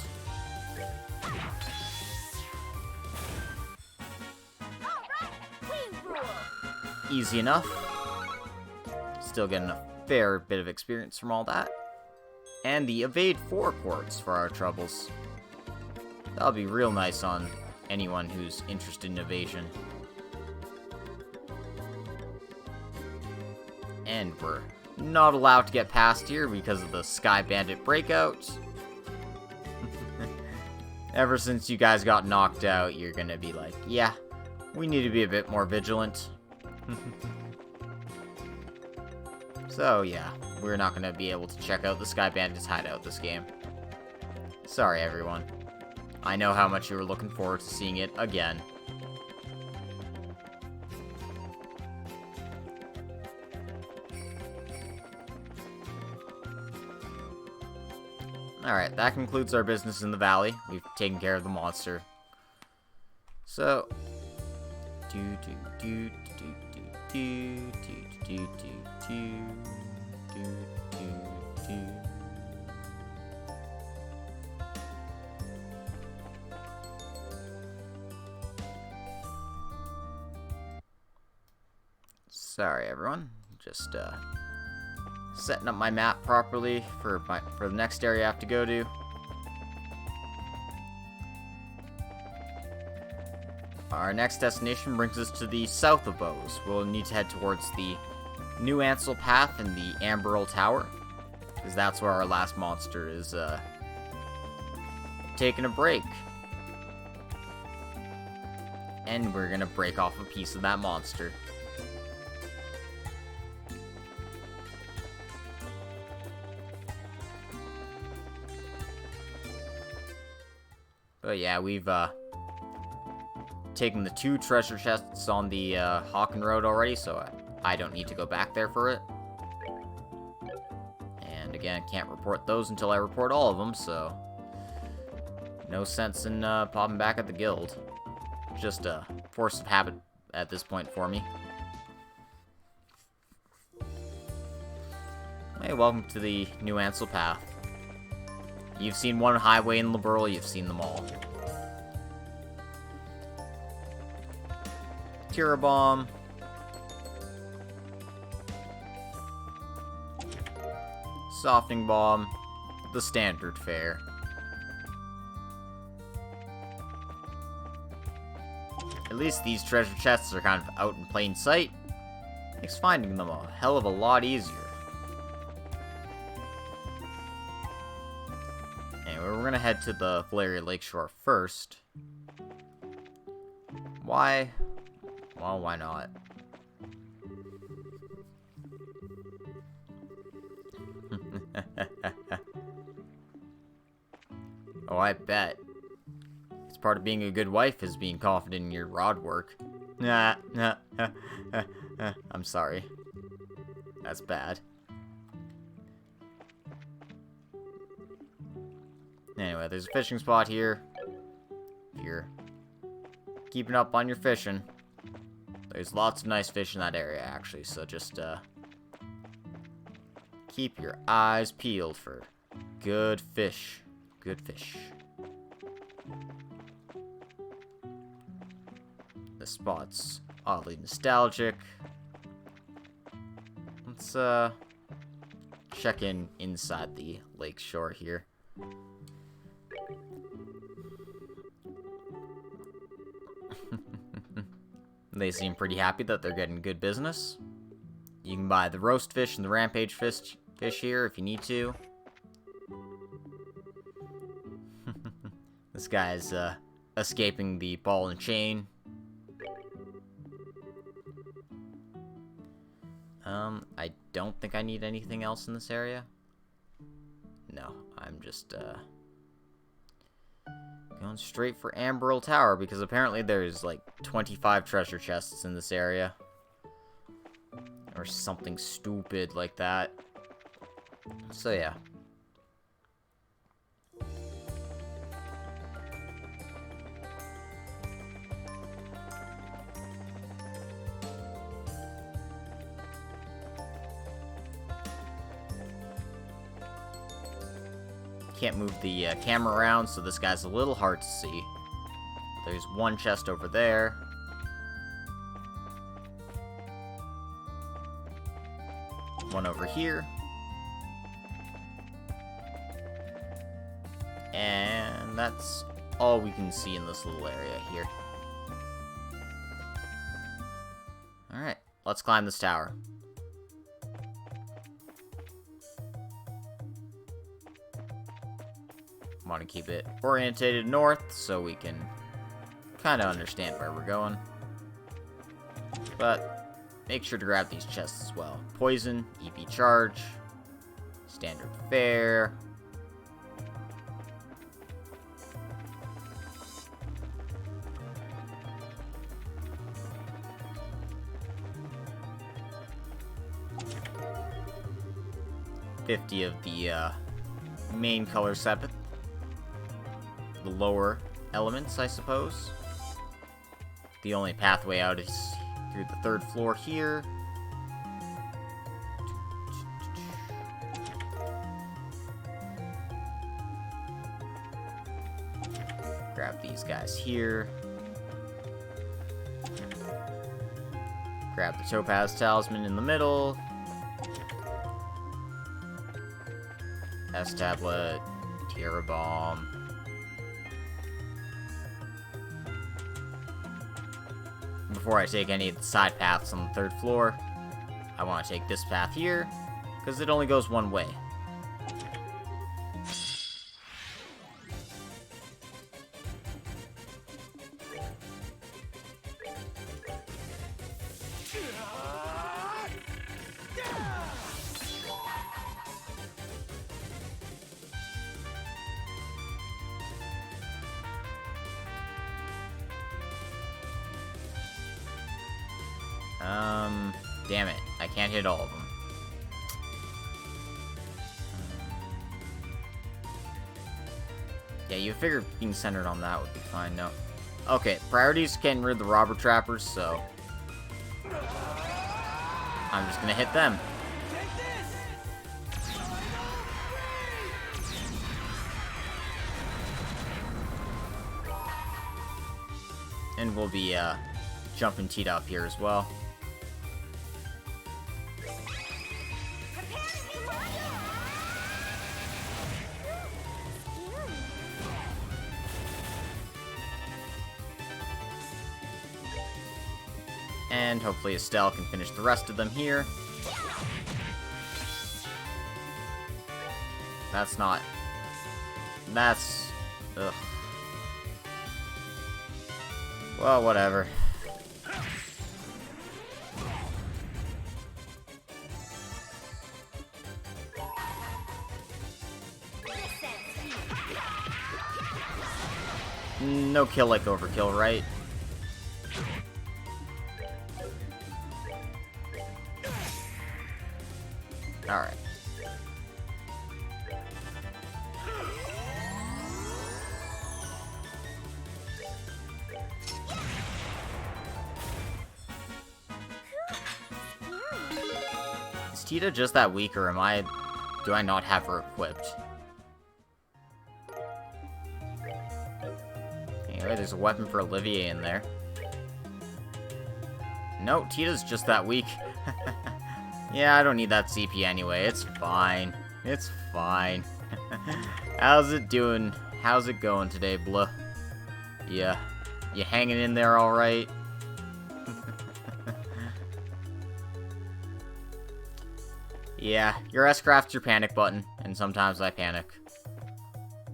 Easy enough. Still getting a fair bit of experience from all that. And the Evade 4 quartz for our troubles. That'll be real nice on anyone who's interested in evasion. And we're not allowed to get past here because of the Sky Bandit breakout. Ever since you guys got knocked out, you're gonna be like, yeah, we need to be a bit more vigilant. So, yeah, we're not going to be able to check out the Sky Bandit's hideout this game. Sorry, everyone. I know how much you were looking forward to seeing it again. Alright, that concludes our business in the valley. We've taken care of the monster. So... Sorry, everyone. Just setting up my map properly for the next area I have to go to. Our next destination brings us to the south of Bose. We'll need to head towards the New Ansel Path and the Amberl Tower, because that's where our last monster is taking a break. And we're gonna break off a piece of that monster. But yeah, we've taken the 2 treasure chests on the Hawken Road already, so I don't need to go back there for it. And again, can't report those until I report all of them, so no sense in popping back at the guild. Just a force of habit at this point for me. Hey, welcome to the New Ansel Path. You've seen one highway in Liberl, you've seen them all. Tira Bomb. Softening Bomb. The standard fare. At least these treasure chests are kind of out in plain sight. Makes finding them a hell of a lot easier. Anyway, we're gonna head to the Valeria Lakeshore first. Why? Well, why not? Oh, I bet. It's part of being a good wife is being confident in your rod work. I'm sorry. That's bad. Anyway, there's a fishing spot here. If you're keeping up on your fishing, there's lots of nice fish in that area, actually. So just keep your eyes peeled for good fish. Good fish. This spot's oddly nostalgic. Let's check in inside the lake shore here. They seem pretty happy that they're getting good business. You can buy the roast fish and the rampage fish here if you need to. This guy's escaping the ball and chain. I don't think I need anything else in this area. No, I'm just going straight for Amberl Tower, because apparently there's like 25 treasure chests in this area. Or something stupid like that. So yeah. Can't move the camera around, so this guy's a little hard to see. There's one chest over there. One over here. And that's all we can see in this little area here. Alright, let's climb this tower. Want to keep it orientated north so we can kind of understand where we're going. But make sure to grab these chests as well. Poison, EP charge, standard fare. $50 of the main color sepith. The lower elements, I suppose. The only pathway out is through the third floor here. Grab these guys here. Grab the Topaz Talisman in the middle. S-Tablet, Tierra Bomb. Before I take any of the side paths on the third floor, I want to take this path here, because it only goes one way. Damn it. I can't hit all of them. Yeah, you figure being centered on that would be fine. No. Okay, priority's getting rid of the robber trappers, so I'm just gonna hit them. And we'll be jumping teed up here as well. And hopefully Estelle can finish the rest of them here. That's not... That's... Ugh. Well, whatever. No kill like overkill, right? Alright. Is Tita just that weak, or do I not have her equipped? Anyway, there's a weapon for Olivier in there. No, Tita's just that weak. Yeah, I don't need that CP anyway. It's fine. It's fine. How's it doing? How's it going today, Blah? Yeah. You hanging in there alright? Yeah, your S-craft's your panic button, and sometimes I panic.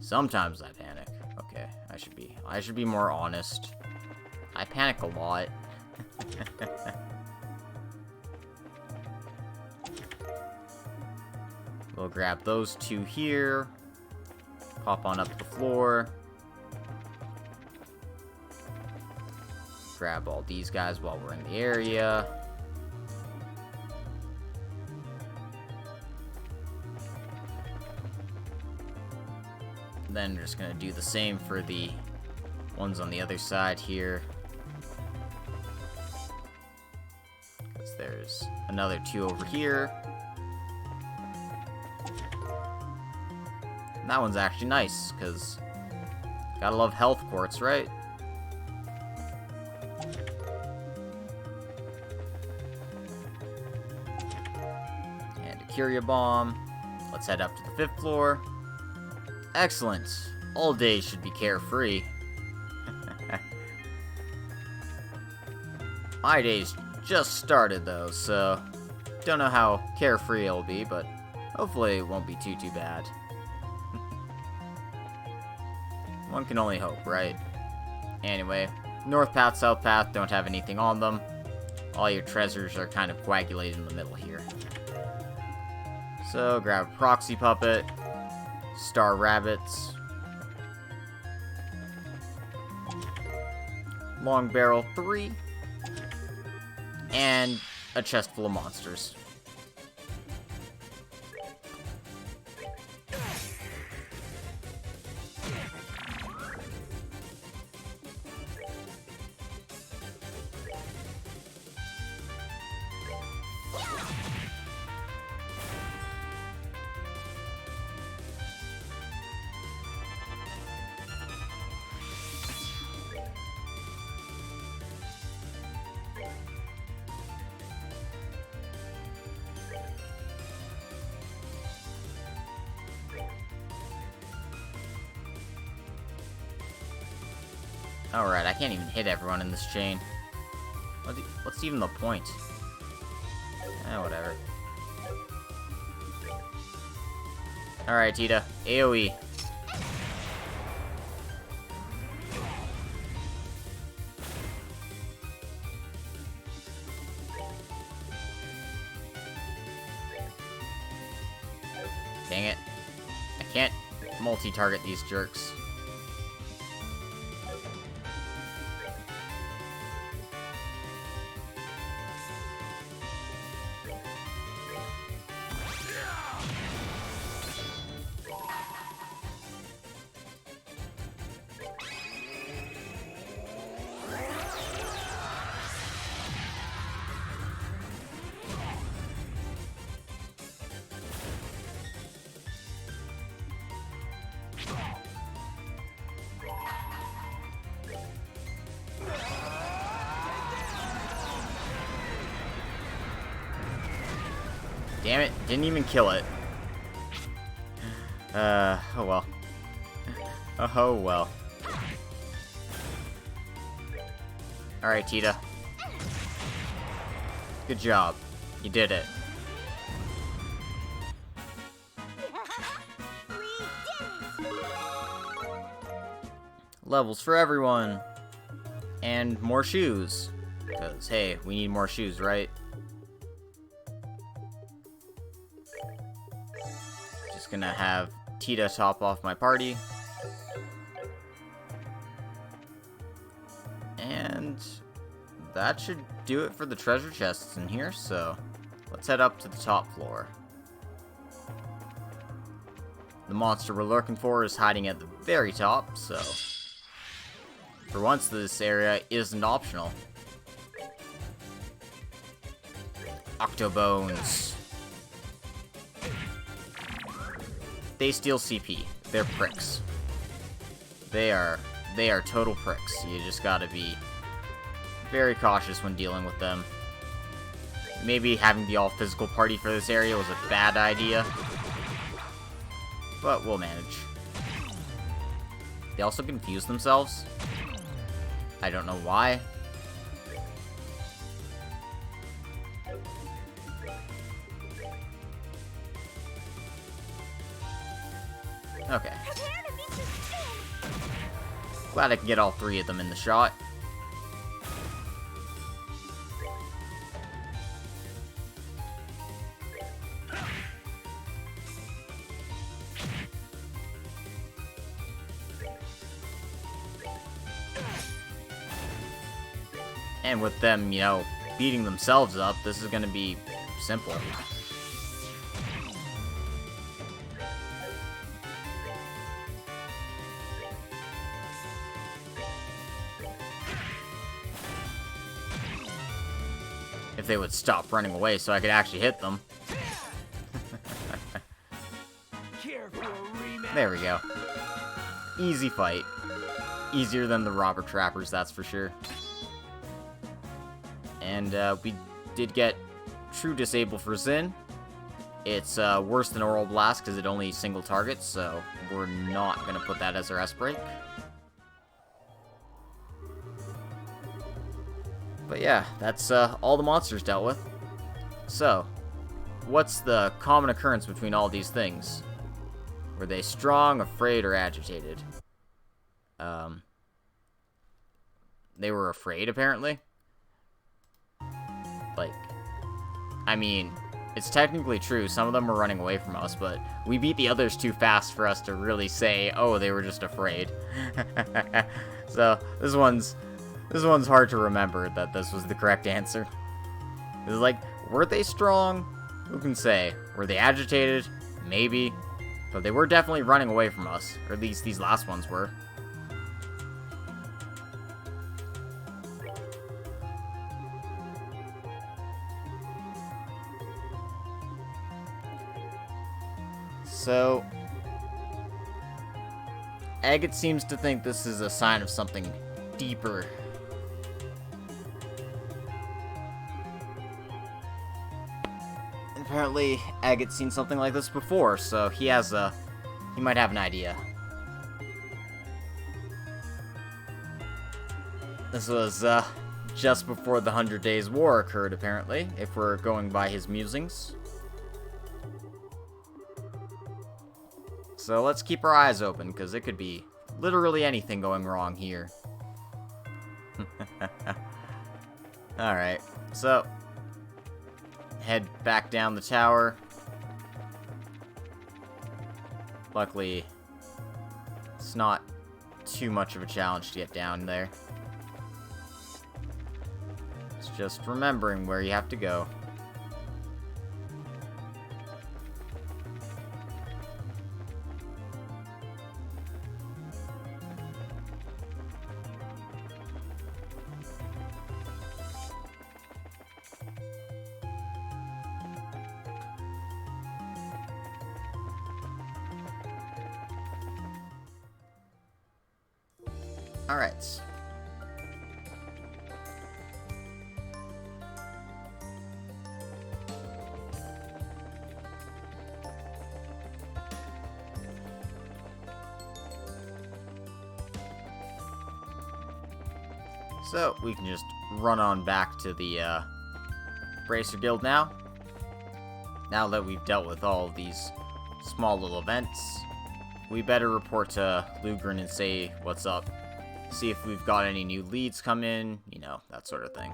Sometimes I panic. Okay, I should be more honest. I panic a lot. We'll grab those two here. Pop on up the floor. Grab all these guys while we're in the area. Then we're just gonna do the same for the ones on the other side here. Because there's another two over here. And that one's actually nice, because gotta love health quartz, right? And a Curia bomb. Let's head up to the 5th floor. Excellent. All days should be carefree. My day's just started though, so don't know how carefree it'll be, but hopefully it won't be too bad. One can only hope, right? Anyway, north path, south path don't have anything on them. All your treasures are kind of coagulated in the middle here. So grab a proxy puppet, star rabbits, long barrel 3, and a chest full of monsters. Alright, I can't even hit everyone in this chain. What's even the point? Whatever. Alright, Tita. AoE. Dang it. I can't multi-target these jerks. Damn it, didn't even kill it. Oh well. Oh well. Alright, Tita. Good job. You did it. Levels for everyone. And more shoes. Because, hey, we need more shoes, right? Just gonna have Tita top off my party. And that should do it for the treasure chests in here, so let's head up to the top floor. The monster we're looking for is hiding at the very top, so... For once, this area isn't optional. Octobones. They steal CP. They're pricks. They are total pricks. You just gotta be very cautious when dealing with them. Maybe having the all-physical party for this area was a bad idea. But we'll manage. They also confuse themselves. I don't know why. Okay. Glad I can get all three of them in the shot. And with them, you know, beating themselves up, this is gonna be simple. If they would stop running away so I could actually hit them. There we go. Easy fight. Easier than the robber trappers, that's for sure. And we did get True Disable for Zin. It's worse than Oral Blast because it only single targets, so we're not going to put that as our S-Break. But yeah, that's all the monsters dealt with. So, what's the common occurrence between all these things? Were they strong, afraid, or agitated? They were afraid, apparently. Like, I mean, it's technically true, some of them were running away from us, but we beat the others too fast for us to really say, oh, they were just afraid. So, this one's hard to remember that this was the correct answer. It's like, were they strong? Who can say? Were they agitated? Maybe. But they were definitely running away from us, or at least these last ones were. So, Agate seems to think this is a sign of something deeper. And apparently, Agate's seen something like this before, so he might have an idea. This was, just before the 100 Days War occurred, apparently, if we're going by his musings. So let's keep our eyes open, because it could be literally anything going wrong here. Alright, so head back down the tower. Luckily, it's not too much of a challenge to get down there. It's just remembering where you have to go. Alright. So, we can just run on back to the Bracer Guild now. Now that we've dealt with all of these small little events, we better report to Lugrin and say what's up. See if we've got any new leads come in, you know, that sort of thing.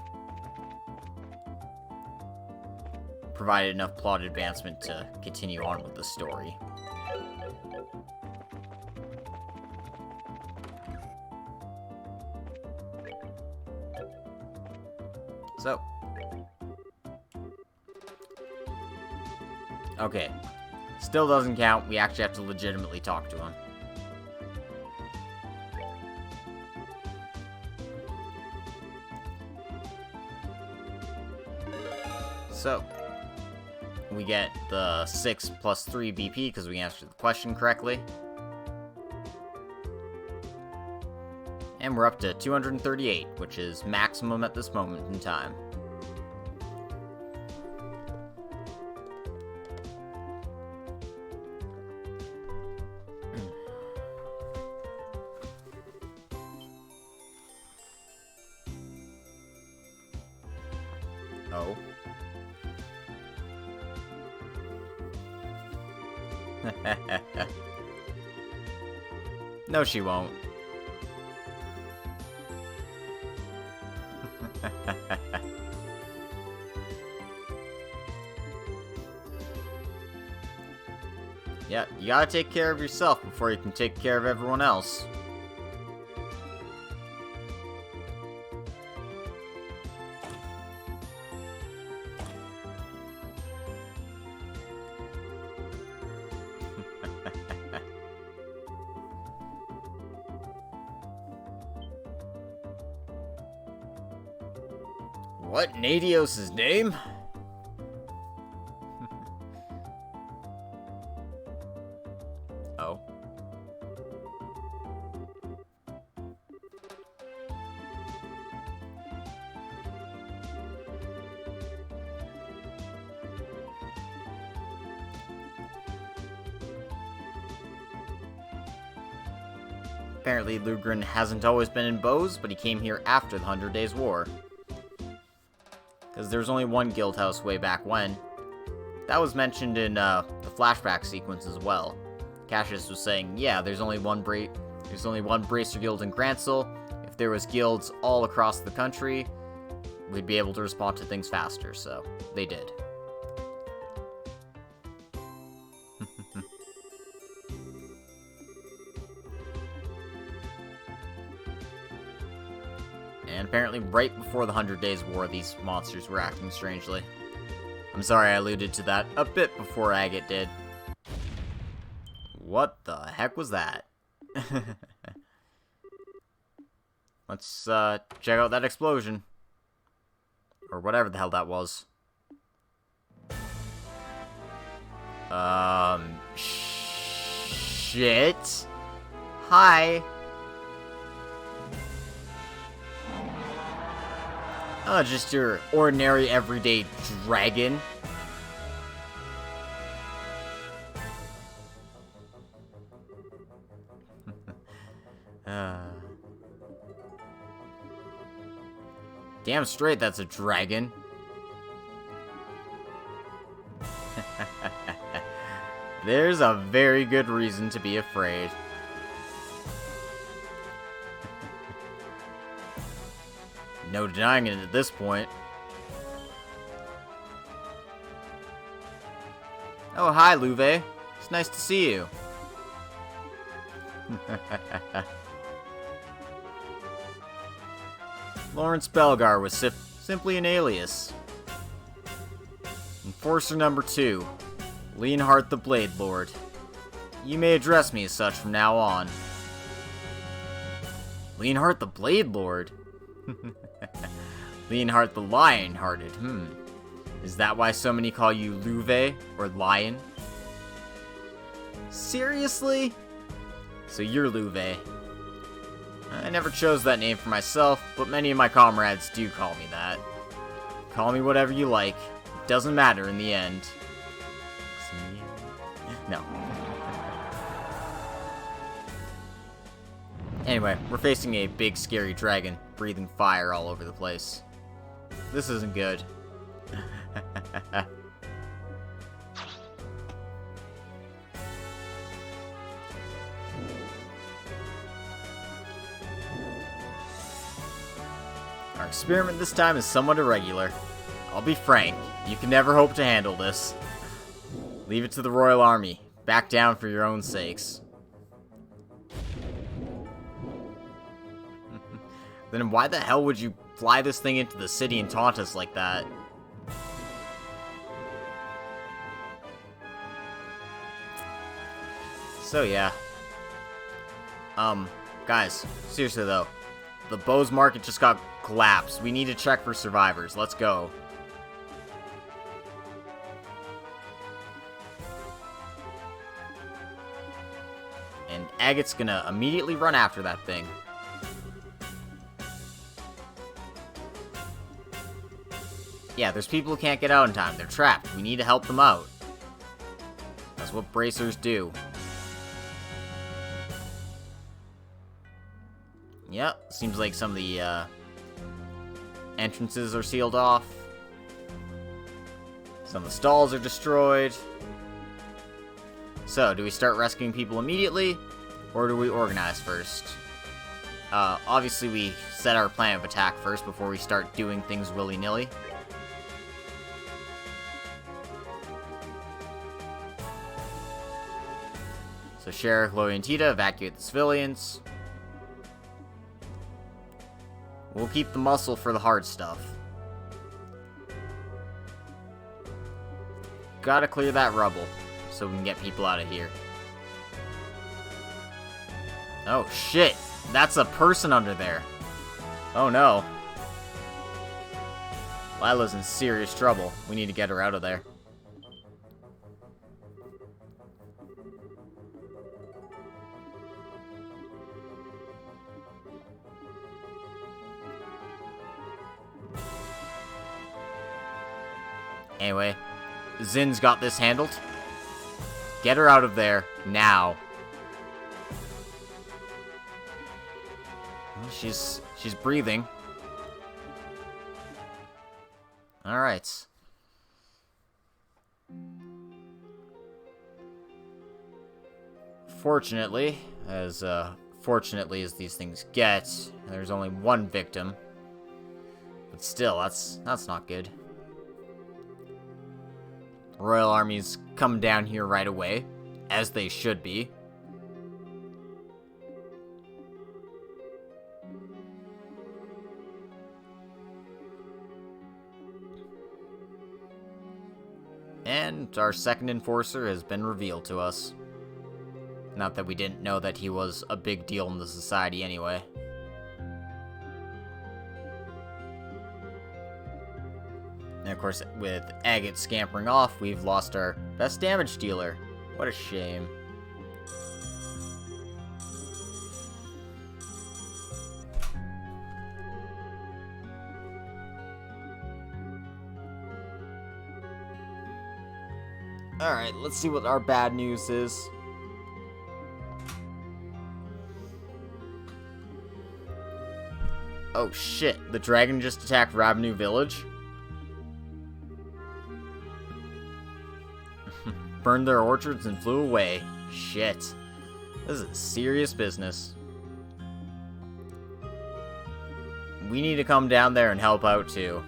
Provided enough plot advancement to continue on with the story. So. Okay. Still doesn't count. We actually have to legitimately talk to him. So, we get the 6 plus 3 BP because we answered the question correctly. And we're up to 238, which is maximum at this moment in time. Oh. No, she won't. Yeah, you gotta take care of yourself before you can take care of everyone else. What? Nadios' name? Oh. Apparently, Lugrin hasn't always been in Bose, but he came here after the 100 Days War. Because there's only one guild house way back when. That was mentioned in the flashback sequence as well. Cassius was saying, yeah, there's only one Bracer guild in Grancel. If there was guilds all across the country, we'd be able to respond to things faster, so they did. And apparently right before the 100 Days War, these monsters were acting strangely. I'm sorry I alluded to that a bit before Agate did. What the heck was that? Let's check out that explosion. Or whatever the hell that was. Shit. Hi. Oh, just your ordinary, everyday dragon. Damn straight that's a dragon. There's a very good reason to be afraid. No denying it at this point. Oh, hi, Luve. It's nice to see you. Lawrence Belgar was simply an alias. Enforcer number 2, Leonhardt the Blade Lord. You may address me as such from now on. Leonhardt the Blade Lord? Leonhardt the Lion-Hearted, Is that why so many call you Luve, or Lion? Seriously? So you're Luve. I never chose that name for myself, but many of my comrades do call me that. Call me whatever you like. It doesn't matter in the end. No. Anyway, we're facing a big, scary dragon, breathing fire all over the place. This isn't good. Our experiment this time is somewhat irregular. I'll be frank, you can never hope to handle this. Leave it to the Royal Army. Back down for your own sakes. Then why the hell would you fly this thing into the city and taunt us like that? So yeah. Guys, seriously though, the Bose market just got collapsed. We need to check for survivors. Let's go. And Agate's gonna immediately run after that thing. Yeah, there's people who can't get out in time. They're trapped. We need to help them out. That's what bracers do. Yep, seems like some of the entrances are sealed off. Some of the stalls are destroyed. So, do we start rescuing people immediately, or do we organize first? Obviously we set our plan of attack first before we start doing things willy-nilly. So Cher, Chloe, and Tita evacuate the civilians. We'll keep the muscle for the hard stuff. Gotta clear that rubble so we can get people out of here. Oh shit! That's a person under there. Oh no. Lila's in serious trouble. We need to get her out of there. Anyway, Zin's got this handled. Get her out of there, now. Well, she's breathing. Alright. Fortunately, as fortunately as these things get, there's only one victim. But still, that's not good. Royal armies come down here right away, as they should be. And our second enforcer has been revealed to us. Not that we didn't know that he was a big deal in the society anyway. And of course, with Agate scampering off, we've lost our best damage dealer. What a shame. Alright, let's see what our bad news is. Oh shit, the dragon just attacked Ravenu Village? Burned their orchards and flew away. Shit. This is serious business. We need to come down there and help out too.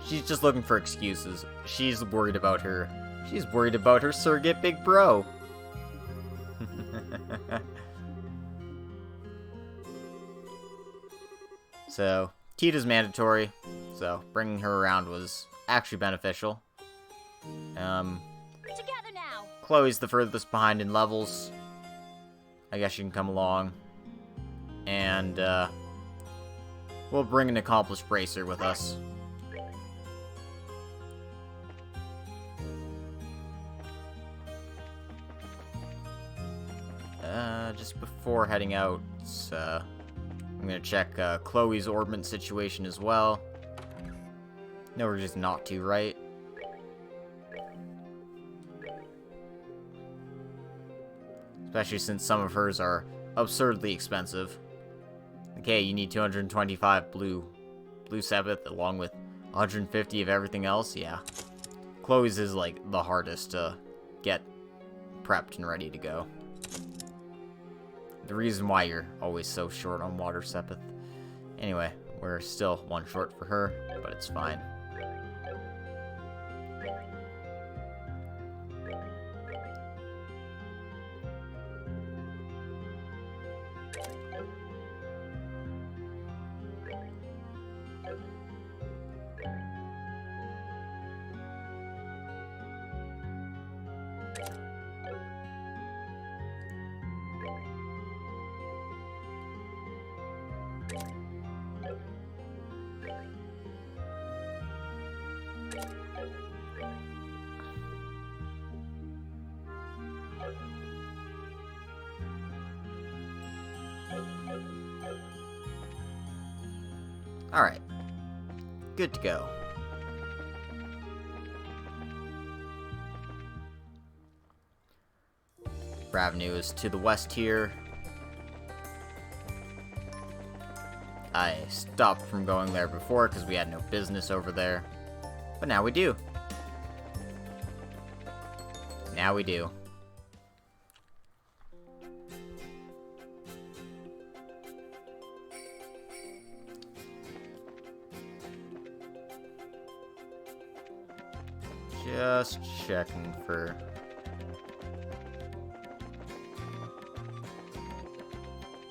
She's just looking for excuses. She's worried about her. She's worried about her surrogate big bro. So, Tita's mandatory. So, bringing her around was actually beneficial. Together now. Chloe's the furthest behind in levels. I guess she can come along. And, we'll bring an accomplished bracer with us. Just before heading out, I'm gonna check, Chloe's orbment situation as well. No, we're just not too right. Especially since some of hers are absurdly expensive. Okay, you need 225 blue Sabbath along with 150 of everything else. Yeah. Chloe's is like the hardest to get prepped and ready to go. The reason why you're always so short on water Sepith. Anyway, we're still one short for her, but it's fine. Alright. Good to go. Avenue is to the west here. I stopped from going there before because we had no business over there. But now we do. Now we do. Just checking for...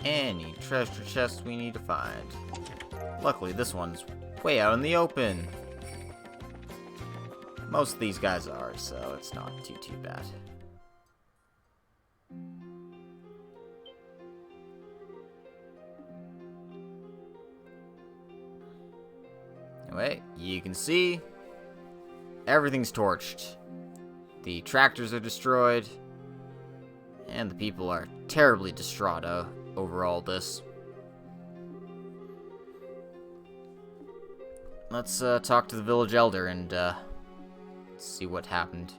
any treasure chests we need to find. Luckily, this one's way out in the open. Most of these guys are, so it's not too bad. Anyway, you can see everything's torched. The tractors are destroyed, and the people are terribly distraught over all this. Let's talk to the village elder and see what happened.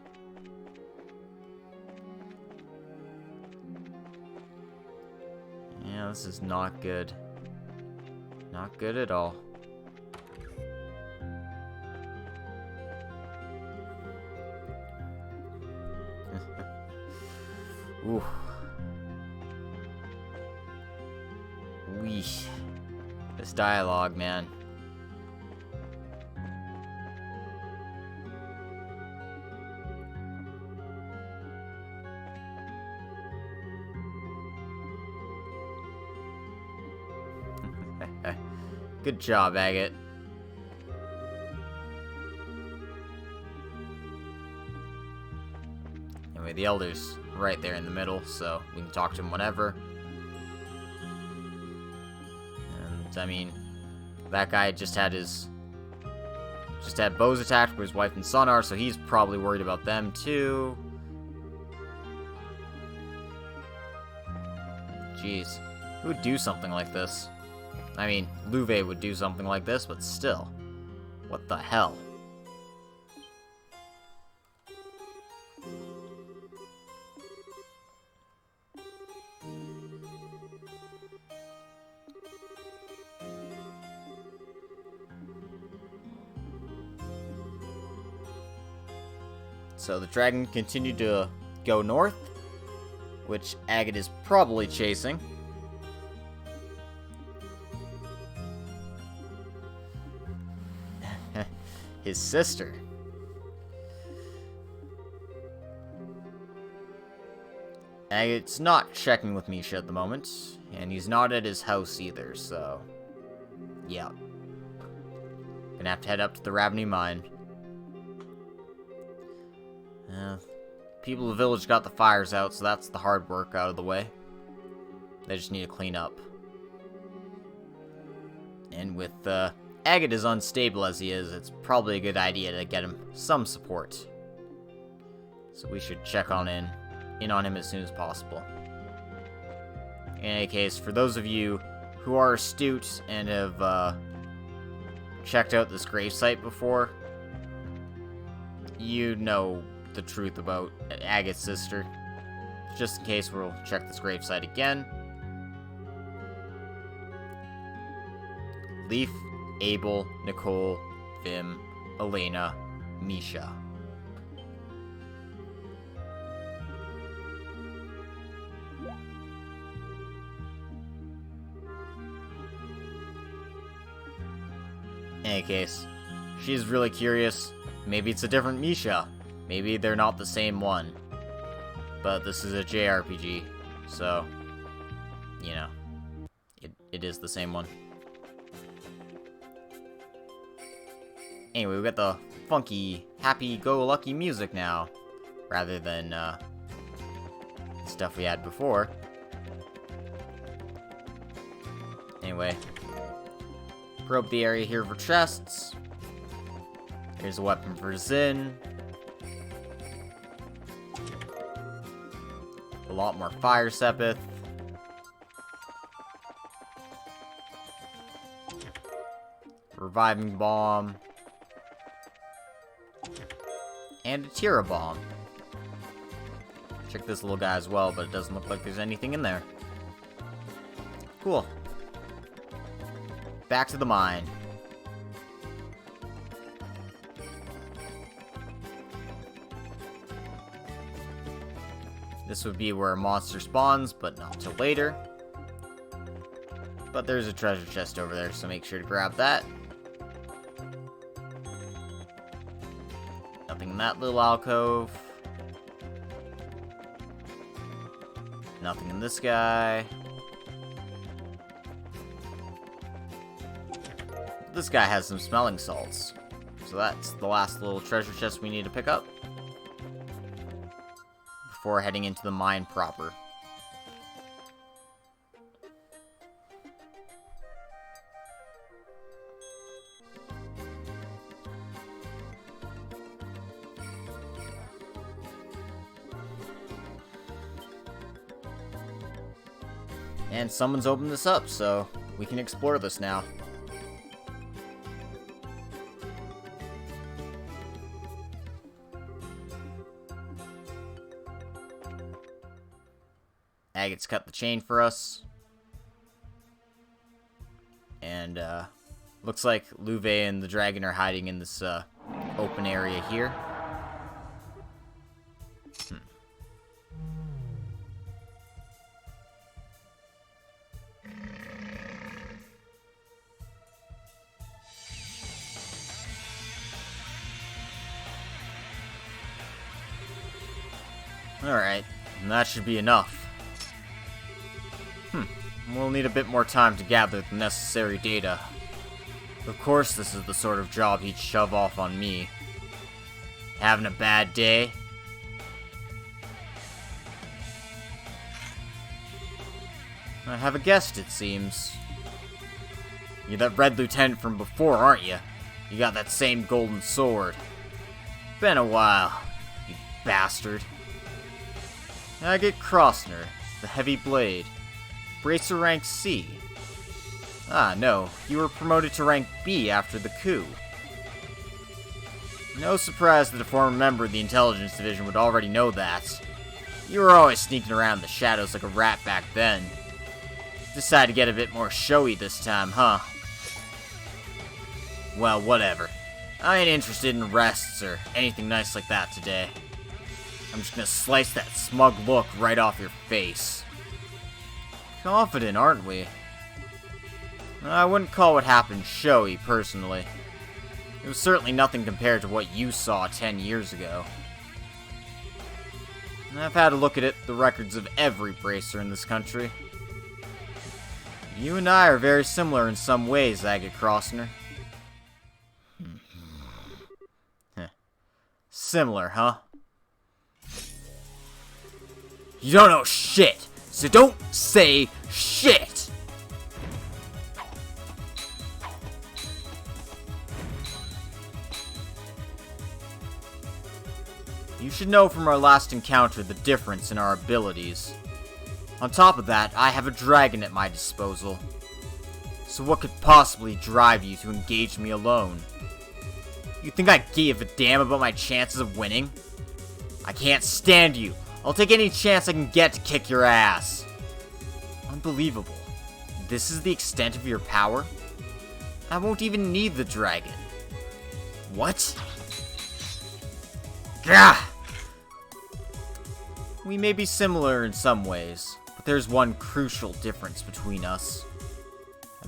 Yeah, this is not good. Not good at all. Ooh. Weesh. This dialogue, man. Good job, Agate. Anyway, the elder's right there in the middle, so we can talk to him whenever. And, I mean, that guy just had bows attached where his wife and son are, so he's probably worried about them, too. Jeez. Who would do something like this? I mean, Louve would do something like this, but still. What the hell? So the dragon continued to go north, which Agate is probably chasing. His sister. Agate's not checking with Misha at the moment, and he's not at his house either, so... yeah. Gonna have to head up to the Ravney mine. People of the village got the fires out, so that's the hard work out of the way. They just need to clean up. And with, Agate as unstable as he is, it's probably a good idea to get him some support. So we should check in on him as soon as possible. In any case, for those of you who are astute and have checked out this gravesite before, you know the truth about Agate's sister. Just in case, we'll check this gravesite again. Leaf, Abel, Nicole, Vim, Elena, Misha. In any case, she's really curious. Maybe it's a different Misha. Maybe they're not the same one. But this is a JRPG, so, you know, it is the same one. Anyway, we got the funky, happy-go-lucky music now, rather than stuff we had before. Anyway, probe the area here for chests. Here's a weapon for Zin. A lot more fire sepith. Reviving bomb. And a Tira bomb. Check this little guy as well, but it doesn't look like there's anything in there. Cool. Back to the mine. This would be where a monster spawns, but not till later. But there's a treasure chest over there, so make sure to grab that. Nothing in that little alcove. Nothing in this guy. This guy has some smelling salts. So that's the last little treasure chest we need to pick up before heading into the mine proper. And someone's opened this up, so we can explore this now. Agate's cut the chain for us. And, looks like Luve and the dragon are hiding in this, open area here. Alright, and that should be enough. We'll need a bit more time to gather the necessary data. Of course, this is the sort of job he'd shove off on me. Having a bad day? I have a guest, it seems. You're that red lieutenant from before, aren't you? You got that same golden sword. Been a while, you bastard. Agate Crossner, the heavy blade. Bracer rank C. Ah, no, you were promoted to rank B after the coup. No surprise that a former member of the intelligence division would already know that. You were always sneaking around in the shadows like a rat back then. Decided to get a bit more showy this time, huh? Well, whatever. I ain't interested in arrests or anything nice like that today. I'm just gonna slice that smug look right off your face. Confident, aren't we? I wouldn't call what happened showy, personally. It was certainly nothing compared to what you saw 10 years ago. I've had a look at the records of every bracer in this country. You and I are very similar in some ways, Agate Crossner. Similar, huh? You don't know shit! So don't say shit! You should know from our last encounter the difference in our abilities. On top of that, I have a dragon at my disposal. So what could possibly drive you to engage me alone? You think I give a damn about my chances of winning? I can't stand you. I'll take any chance I can get to kick your ass. Unbelievable. This is the extent of your power? I won't even need the dragon. What? Gah! We may be similar in some ways, but there's one crucial difference between us.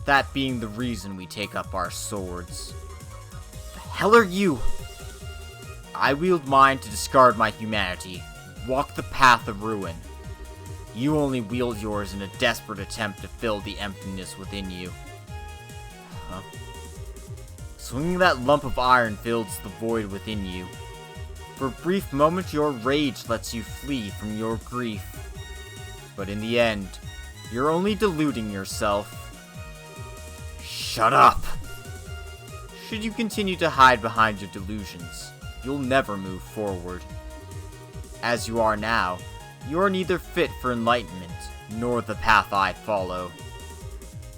That being the reason we take up our swords. The hell are you? I wield mine to discard my humanity. Walk the path of ruin. You only wield yours in a desperate attempt to fill the emptiness within you. Huh? Swinging that lump of iron fills the void within you. For a brief moment, your rage lets you flee from your grief. But in the end, you're only deluding yourself. Shut up! Should you continue to hide behind your delusions, you'll never move forward. As you are now, you are neither fit for enlightenment, nor the path I follow.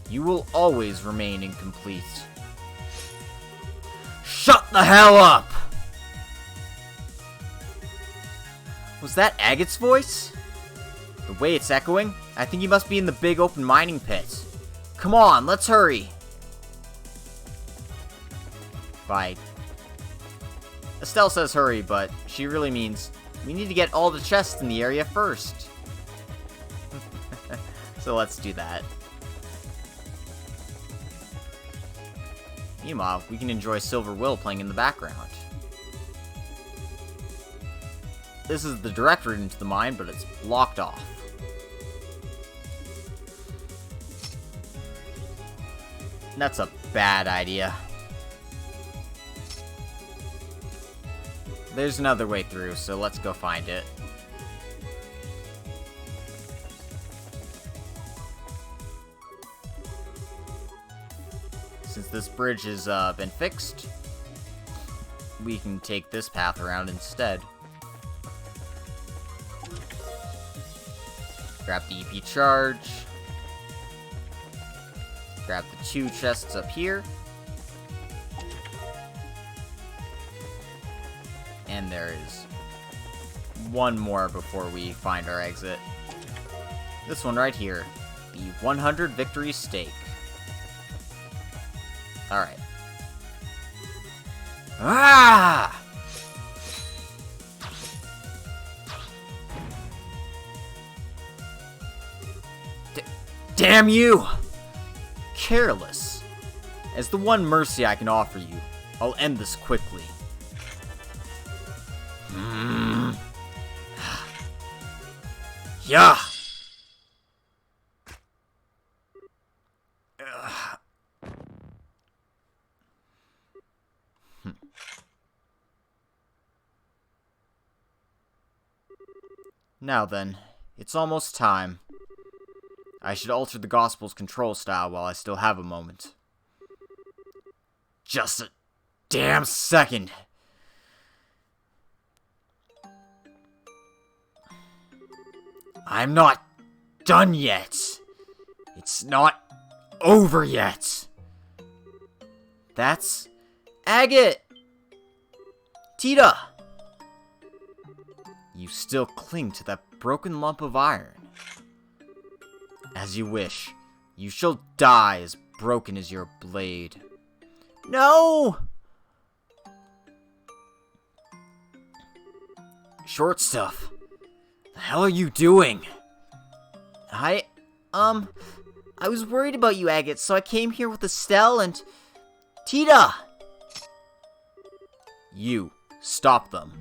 You will always remain incomplete. Shut the hell up! Was that Agate's voice? The way it's echoing, I think he must be in the big open mining pit. Come on, let's hurry! Bye. Estelle says hurry, but she really means we need to get all the chests in the area first. So let's do that. Meanwhile, we can enjoy Silver Will playing in the background. This is the direct route into the mine, but it's blocked off. That's a bad idea. There's another way through, so let's go find it. Since this bridge has been fixed, we can take this path around instead. Grab the EP charge. Grab the 2 chests up here. And there is one more before we find our exit. This one right here. The 100 victory stake. Alright. Ah! Damn you! Careless. As the one mercy I can offer you, I'll end this quickly. Yeah! Now then, it's almost time. I should alter the Gospel's control style while I still have a moment. Just a damn second. I'm not done yet. It's not over yet. That's Agate! Tita! You still cling to that broken lump of iron. As you wish. You shall die as broken as your blade. No! Short stuff. The hell are you doing? I was worried about you, Agate, so I came here with Estelle and Tita! You, stop them.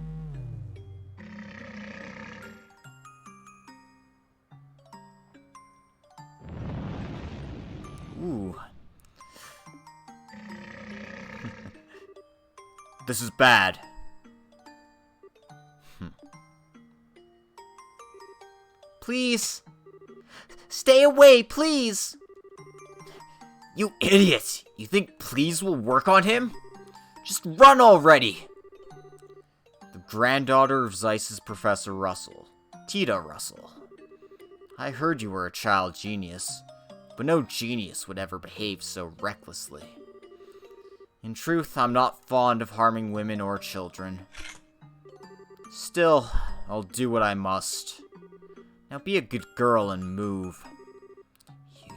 Ooh. This is bad. Please. Stay away, please. You idiot. You think please will work on him? Just run already. The granddaughter of Zeiss's Professor Russell. Tita Russell. I heard you were a child genius. But no genius would ever behave so recklessly. In truth, I'm not fond of harming women or children. Still, I'll do what I must. Now be a good girl and move. You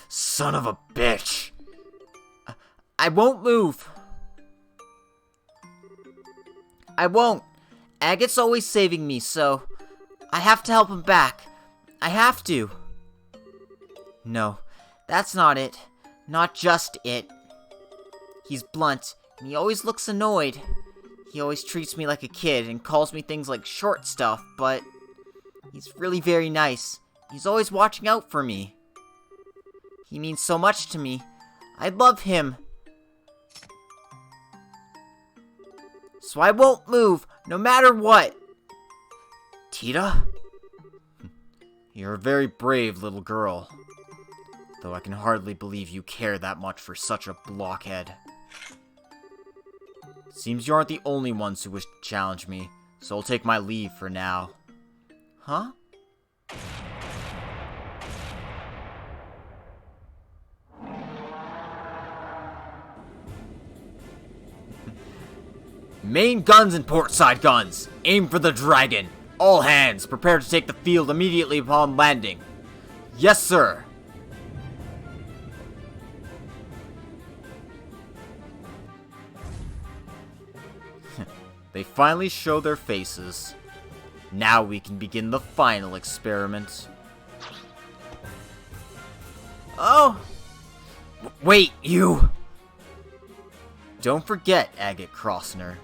son of a bitch! I won't move! I won't! Agate's always saving me, so I have to help him back. I have to. No, that's not it. Not just it. He's blunt, and he always looks annoyed. He always treats me like a kid and calls me things like short stuff, but he's really very nice. He's always watching out for me. He means so much to me. I love him. So I won't move, no matter what. Tita? You're a very brave little girl. Though I can hardly believe you care that much for such a blockhead. Seems you aren't the only ones who wish to challenge me, so I'll take my leave for now. Huh? Main guns and portside guns! Aim for the dragon! All hands, prepare to take the field immediately upon landing. Yes, sir! They finally show their faces. Now we can begin the final experiment. Oh! Wait, you! Don't forget, Agate Crossner.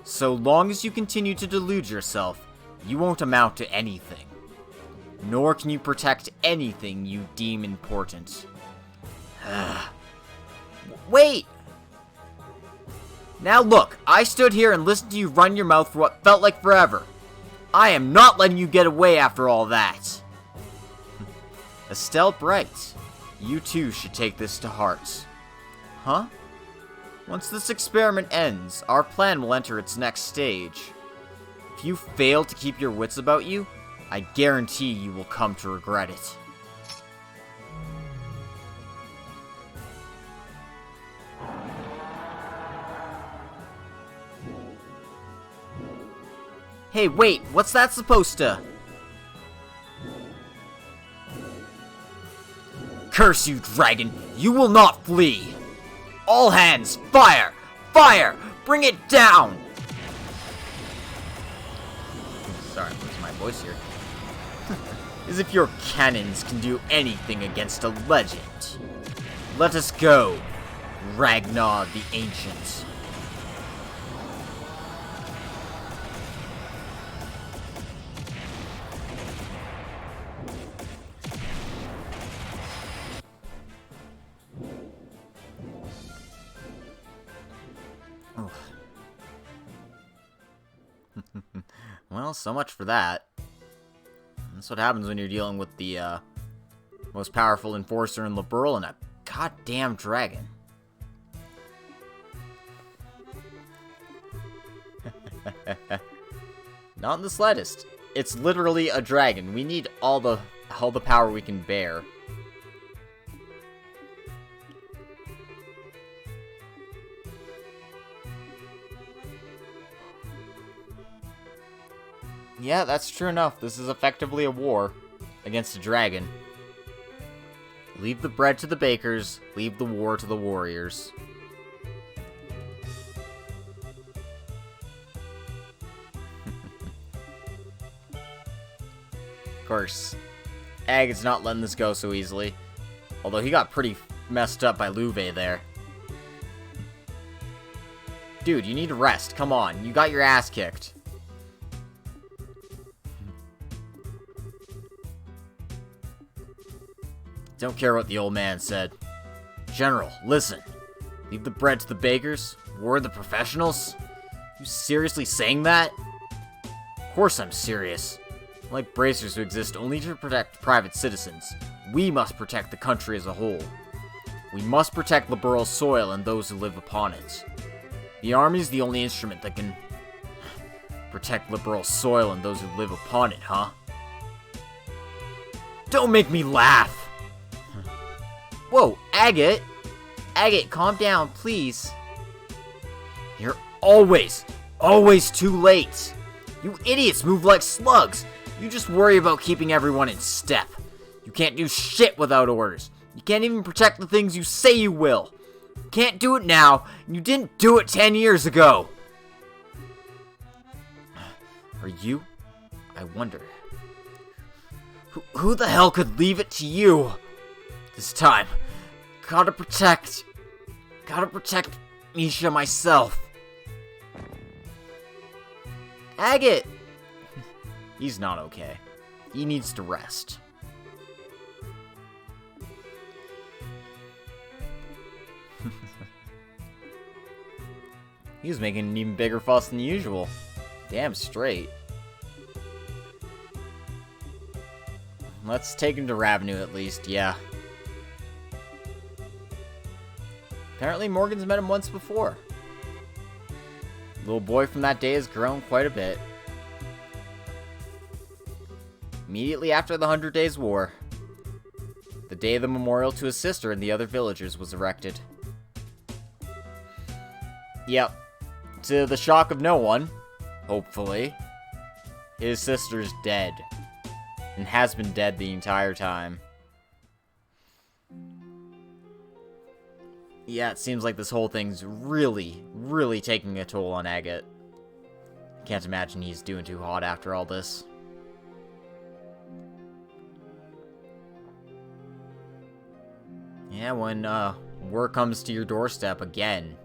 So long as you continue to delude yourself, you won't amount to anything. Nor can you protect anything you deem important. Wait! Now look, I stood here and listened to you run your mouth for what felt like forever. I am not letting you get away after all that. Estelle Bright, you too should take this to heart. Huh? Once this experiment ends, our plan will enter its next stage. If you fail to keep your wits about you, I guarantee you will come to regret it. Hey, wait, what's that supposed to? Curse you, dragon! You will not flee! All hands, fire! Fire! Bring it down! Sorry, I'm losing my voice here. As if your cannons can do anything against a legend. Let us go, Ragnar the Ancient. Well, so much for that. That's what happens when you're dealing with the most powerful enforcer in Liberl and a goddamn dragon. Not in the slightest. It's literally a dragon. We need all the power we can bear. Yeah, that's true enough. This is effectively a war against a dragon. Leave the bread to the bakers, leave the war to the warriors. Of course, Agate's not letting this go so easily. Although he got pretty messed up by Louve there. Dude, you need to rest. Come on, you got your ass kicked. Don't care what the old man said. General, listen. Leave the bread to the bakers? We're the professionals? You seriously saying that? Of course I'm serious. Like bracers who exist only to protect private citizens, we must protect the country as a whole. We must protect Liberl's soil and those who live upon it. The army is the only instrument that can protect Liberl's soil and those who live upon it, huh? Don't make me laugh! Whoa, Agate! Agate, calm down, please. You're always too late. You idiots move like slugs. You just worry about keeping everyone in step. You can't do shit without orders. You can't even protect the things you say you will. You can't do it now, and you didn't do it 10 years ago. Are you? I wonder. Who the hell could leave it to you? This time, gotta protect Misha myself. Agate! He's not okay. He needs to rest. He was making an even bigger fuss than usual. Damn straight. Let's take him to Ravenu at least, yeah. Apparently Morgan's met him once before. Little boy from that day has grown quite a bit. Immediately after the 100 Days War, the day the memorial to his sister and the other villagers was erected. Yep. to the shock of no one, hopefully, his sister's dead. And has been dead the entire time. Yeah, it seems like this whole thing's really, really taking a toll on Agate. Can't imagine he's doing too hot after all this. Yeah, when war comes to your doorstep again,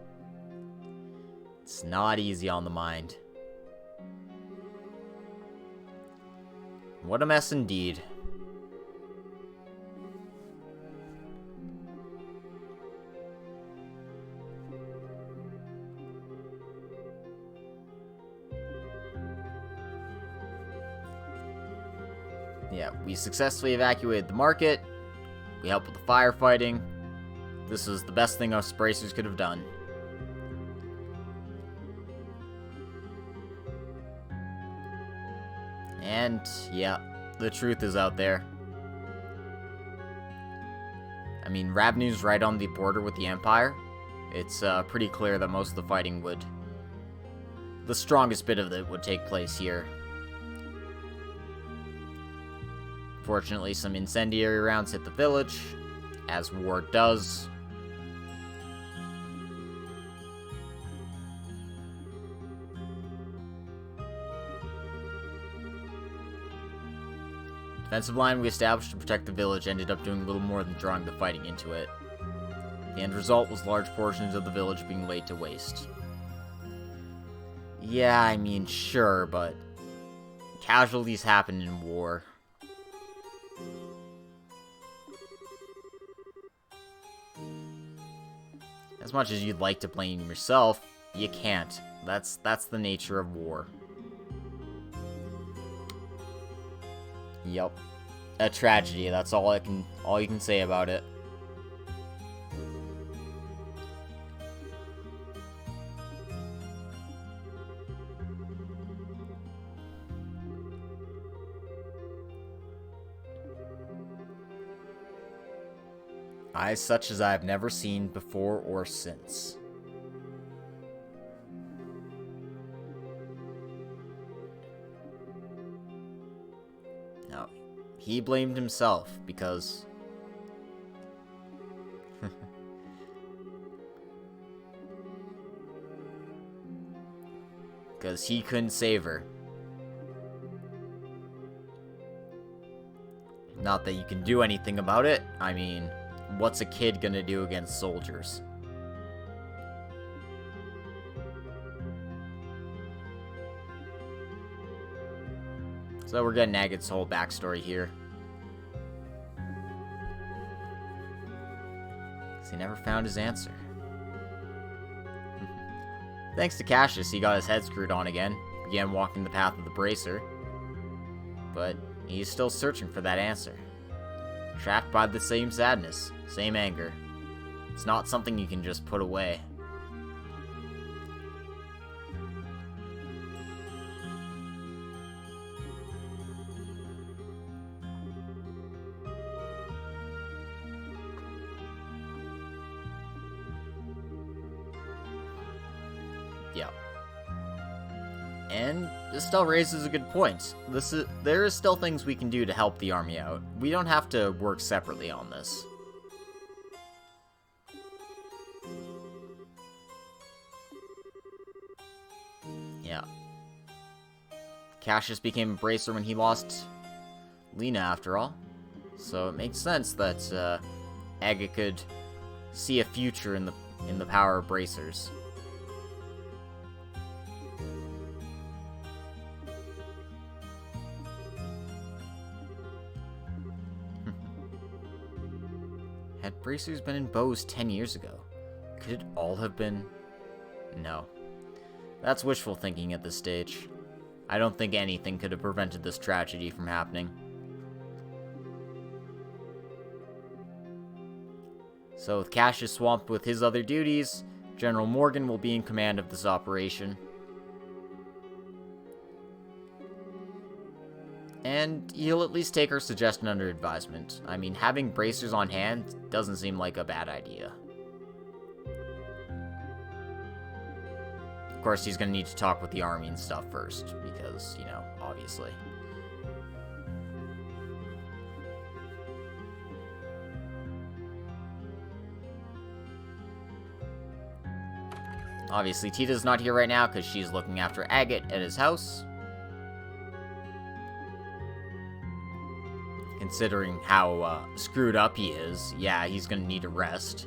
it's not easy on the mind. What a mess indeed. Yeah, we successfully evacuated the market. We helped with the firefighting. This was the best thing us bracers could have done. And, yeah, the truth is out there. I mean, Ravnu's right on the border with the Empire. It's pretty clear that most of the fighting would... the strongest bit of it would take place here. Fortunately, some incendiary rounds hit the village, as war does. Defensive line we established to protect the village ended up doing little more than drawing the fighting into it. The end result was large portions of the village being laid to waste. Yeah, I mean, sure, but casualties happen in war. As much as you'd like to blame yourself, you can't. That's the nature of war. Yup. A tragedy, that's all you can say about it. Eyes such as I have never seen before or since. No, he blamed himself because... because he couldn't save her. Not that you can do anything about it. I mean... what's a kid gonna do against soldiers? So we're getting Agate's whole backstory here. Because he never found his answer. Thanks to Cassius, he got his head screwed on again, began walking the path of the Bracer. But he's still searching for that answer. Trapped by the same sadness, same anger. It's not something you can just put away. Yeah. And Estelle raises a good point. There is still things we can do to help the army out. We don't have to work separately on this. Yeah. Cassius became a bracer when he lost Lena, after all. So it makes sense that Agate could see a future in the power of bracers. Had bracers been in bows 10 years ago, could it all have been? No. That's wishful thinking at this stage. I don't think anything could have prevented this tragedy from happening. So with Cassius swamped with his other duties, General Morgan will be in command of this operation. And he'll at least take our suggestion under advisement. I mean, having bracers on hand doesn't seem like a bad idea. course, he's gonna need to talk with the army and stuff first, because, you know, obviously. Obviously, Tita's not here right now because she's looking after Agate at his house. Considering how screwed up he is, yeah, he's gonna need a rest.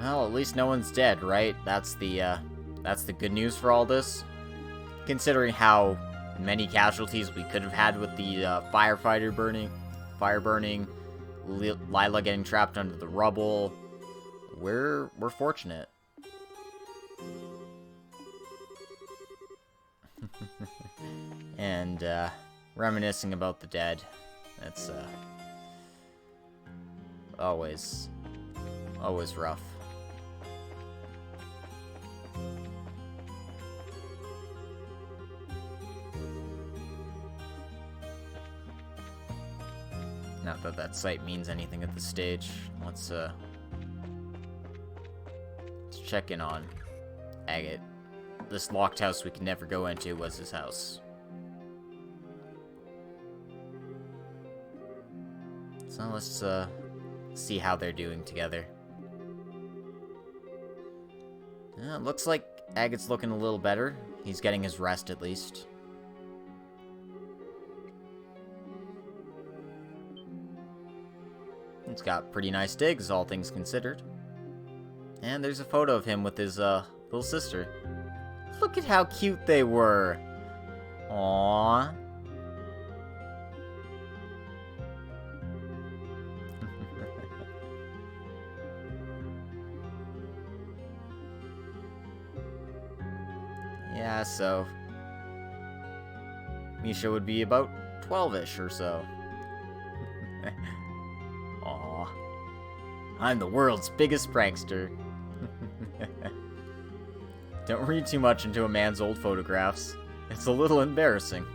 Well, at least no one's dead, right? That's the good news for all this. Considering how many casualties we could have had with the fire burning, Lila getting trapped under the rubble. We're fortunate. And reminiscing about the dead. That's always rough. Not that that site means anything at this stage. Let's check in on Agate. This locked house we can never go into was his house. So let's see how they're doing together. It looks like Agate's looking a little better. He's getting his rest at least. He's got pretty nice digs, all things considered. And there's a photo of him with his little sister. Look at how cute they were. Aww. Yeah, so Misha would be about 12-ish or so. Aw. I'm the world's biggest prankster. Don't read too much into a man's old photographs. It's a little embarrassing.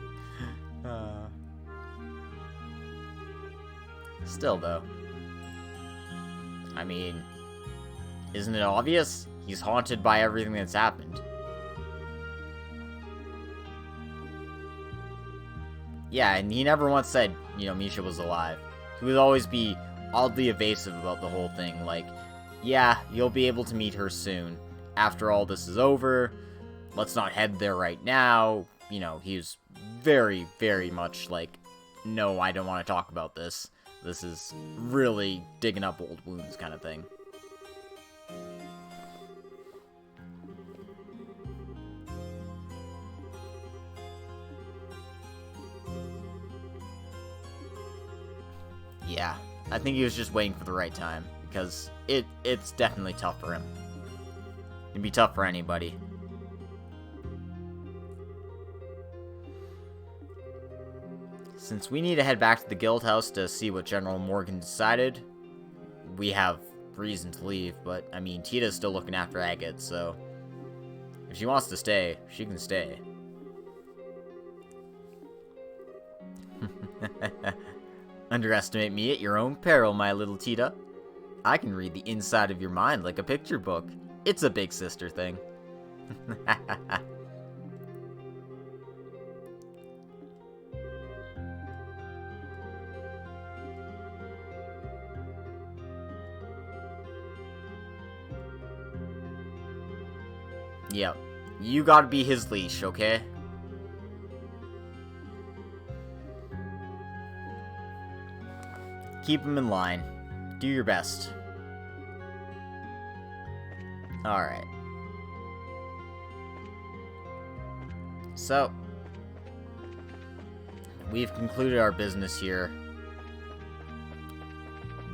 Still, though. I mean, isn't it obvious? He's haunted by everything that's happened. Yeah, and he never once said, you know, Misha was alive. He would always be oddly evasive about the whole thing. Like, yeah, you'll be able to meet her soon. After all this is over, let's not head there right now. You know, he was very, very much like, no, I don't want to talk about this. This is really digging up old wounds kind of thing. Yeah, I think he was just waiting for the right time, because it's definitely tough for him. It'd be tough for anybody. Since we need to head back to the guild house to see what General Morgan decided, we have reason to leave, but, I mean, Tita's still looking after Agate, so if she wants to stay, she can stay. Underestimate me at your own peril, my little Tita. I can read the inside of your mind like a picture book. It's a big sister thing. Yep. You gotta be his leash, okay? Keep him in line. Do your best. Alright. So, we've concluded our business here.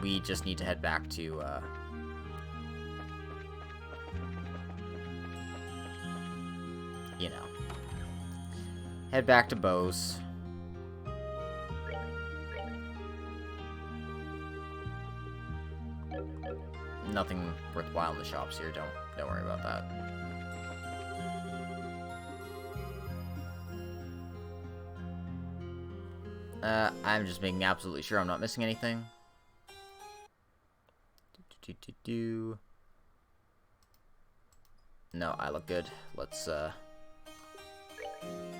We just need to head back to, you know, head back to Bose. nothing worthwhile in the shops here. Don't worry about that. I'm just making absolutely sure I'm not missing anything. No, I look good. Let's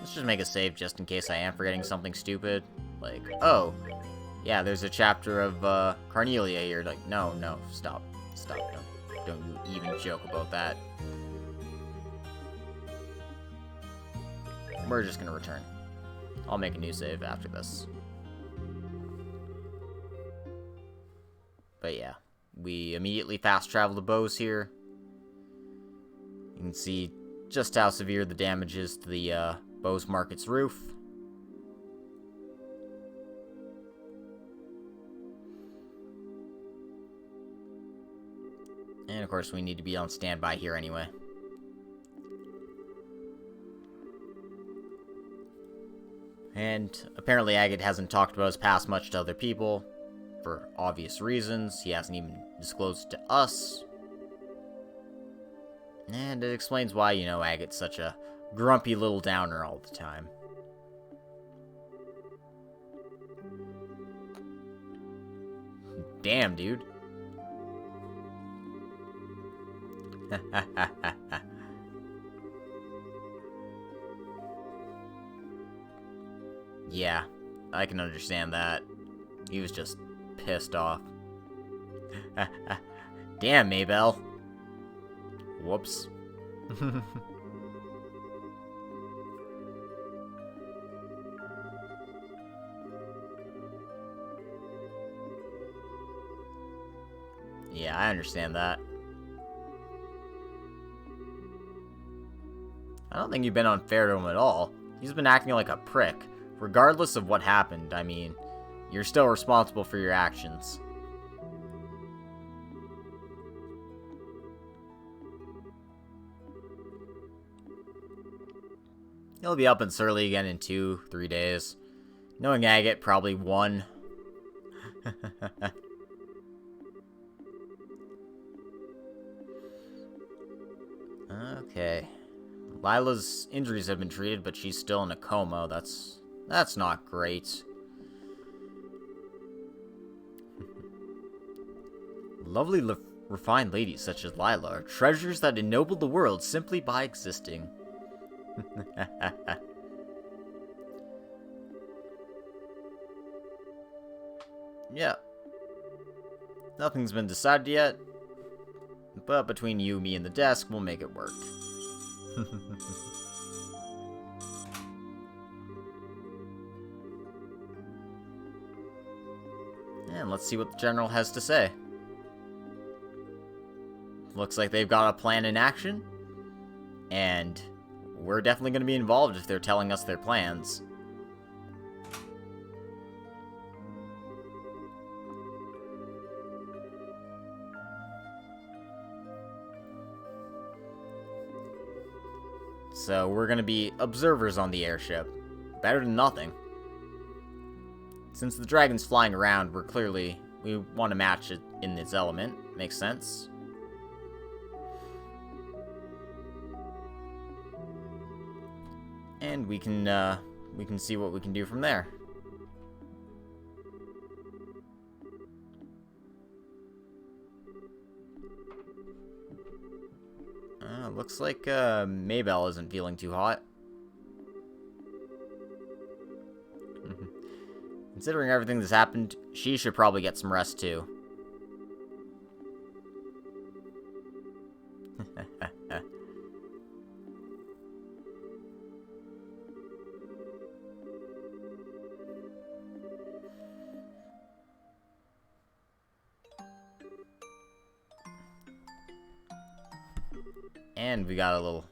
just make a save just in case I am forgetting something stupid. Like, oh, yeah, there's a chapter of Carnelia here. Like, no, stop, don't you even joke about that. We're just gonna return. I'll make a new save after this. But yeah, we immediately fast travel to Bose here. You can see just how severe the damage is to the Bose Market's roof. And of course we need to be on standby here anyway. And apparently Agate hasn't talked about his past much to other people, for obvious reasons. He hasn't even disclosed to us. And it explains why, you know, Agate's such a grumpy little downer all the time. Damn, dude. Yeah, I can understand that. He was just pissed off. Damn, Maybell. Whoops. Yeah, I understand that. I don't think you've been unfair to him at all. He's been acting like a prick. Regardless of what happened, I mean, you're still responsible for your actions. He'll be up and surly again in 2-3 days. Knowing Agate, probably 1. Okay. Lila's injuries have been treated, but she's still in a coma. That's not great. Lovely, refined ladies such as Lila are treasures that ennoble the world simply by existing. Yeah. Nothing's been decided yet, but between you, me, and the desk, we'll make it work. And let's see what the General has to say. Looks like they've got a plan in action, and we're definitely going to be involved if they're telling us their plans. So we're going to be observers on the airship. Better than nothing. Since the dragon's flying around, we want to match it in its element. Makes sense. And we can see what we can do from there. Looks like Maybell isn't feeling too hot. Considering everything that's happened, she should probably get some rest too. And we got a little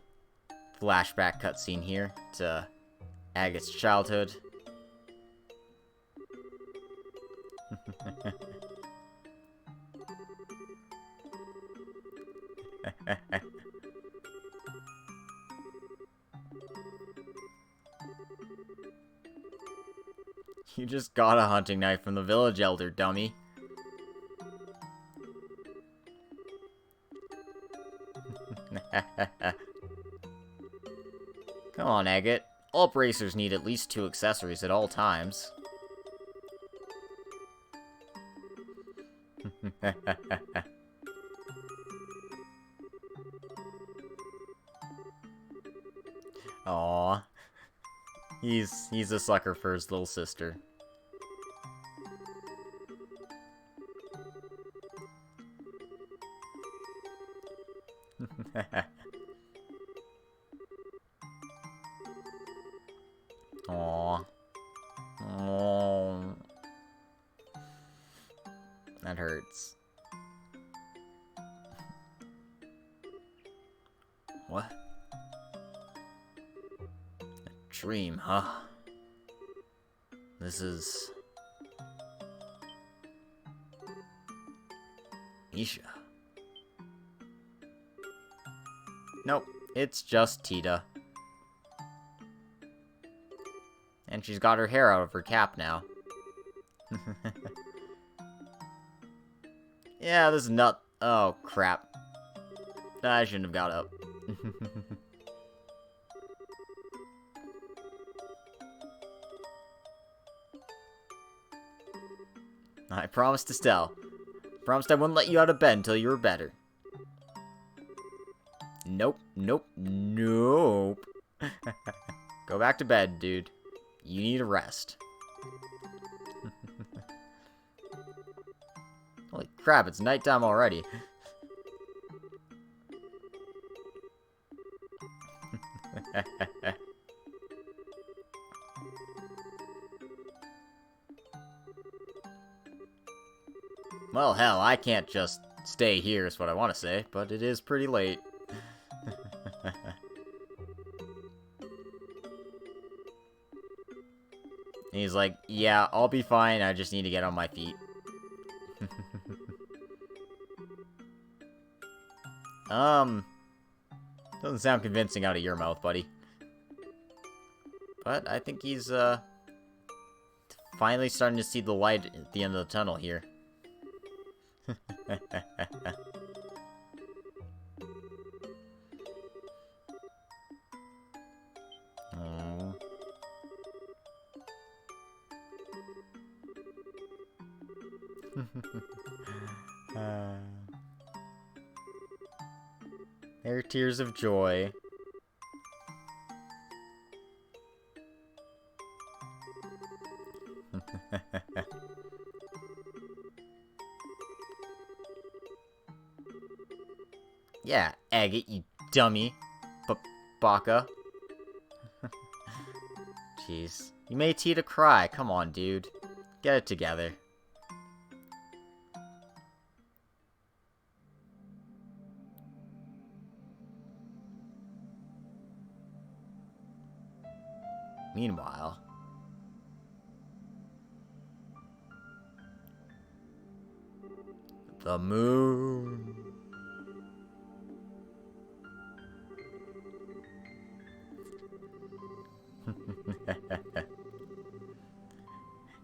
flashback cutscene here to Agate's childhood. You just got a hunting knife from the village elder, dummy. Come on, Agate. All bracers need at least 2 accessories at all times. Aww. He's a sucker for his little sister. Aww. Aww. That hurts. What? A dream, huh? This is... Misha. Nope, it's just Tita. And she's got her hair out of her cap now. Yeah, this is nut. Oh, crap. I shouldn't have got up. I promised Estelle. Promised I wouldn't let you out of bed until you were better. Nope, nope, nope. Go back to bed, dude. You need a rest. Holy crap, it's nighttime already. Well, hell, I can't just stay here is what I want to say, but it is pretty late. And he's like, yeah, I'll be fine, I just need to get on my feet. Doesn't sound convincing out of your mouth, buddy. But I think he's, finally starting to see the light at the end of the tunnel here. Oh. They're tears of joy. Yeah, Agate, you dummy. Baka. Jeez. You made Tita cry. Come on, dude. Get it together. Meanwhile... the moon...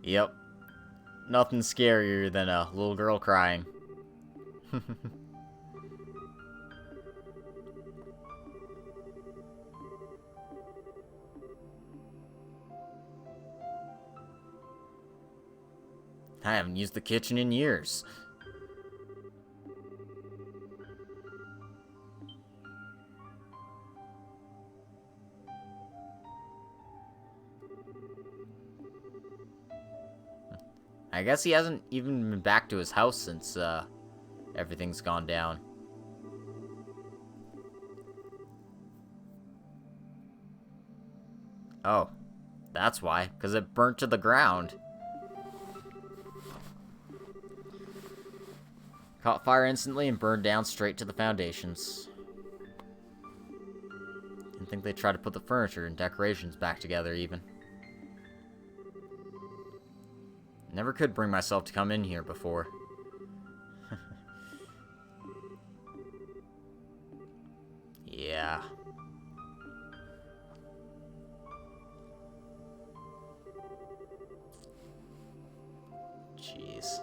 Yep. Nothing scarier than a little girl crying. I haven't used the kitchen in years. I guess he hasn't even been back to his house since, everything's gone down. Oh, that's why, because it burnt to the ground. Caught fire instantly and burned down straight to the foundations. Didn't think they'd try to put the furniture and decorations back together, even. Never could bring myself to come in here before. Yeah. Jeez.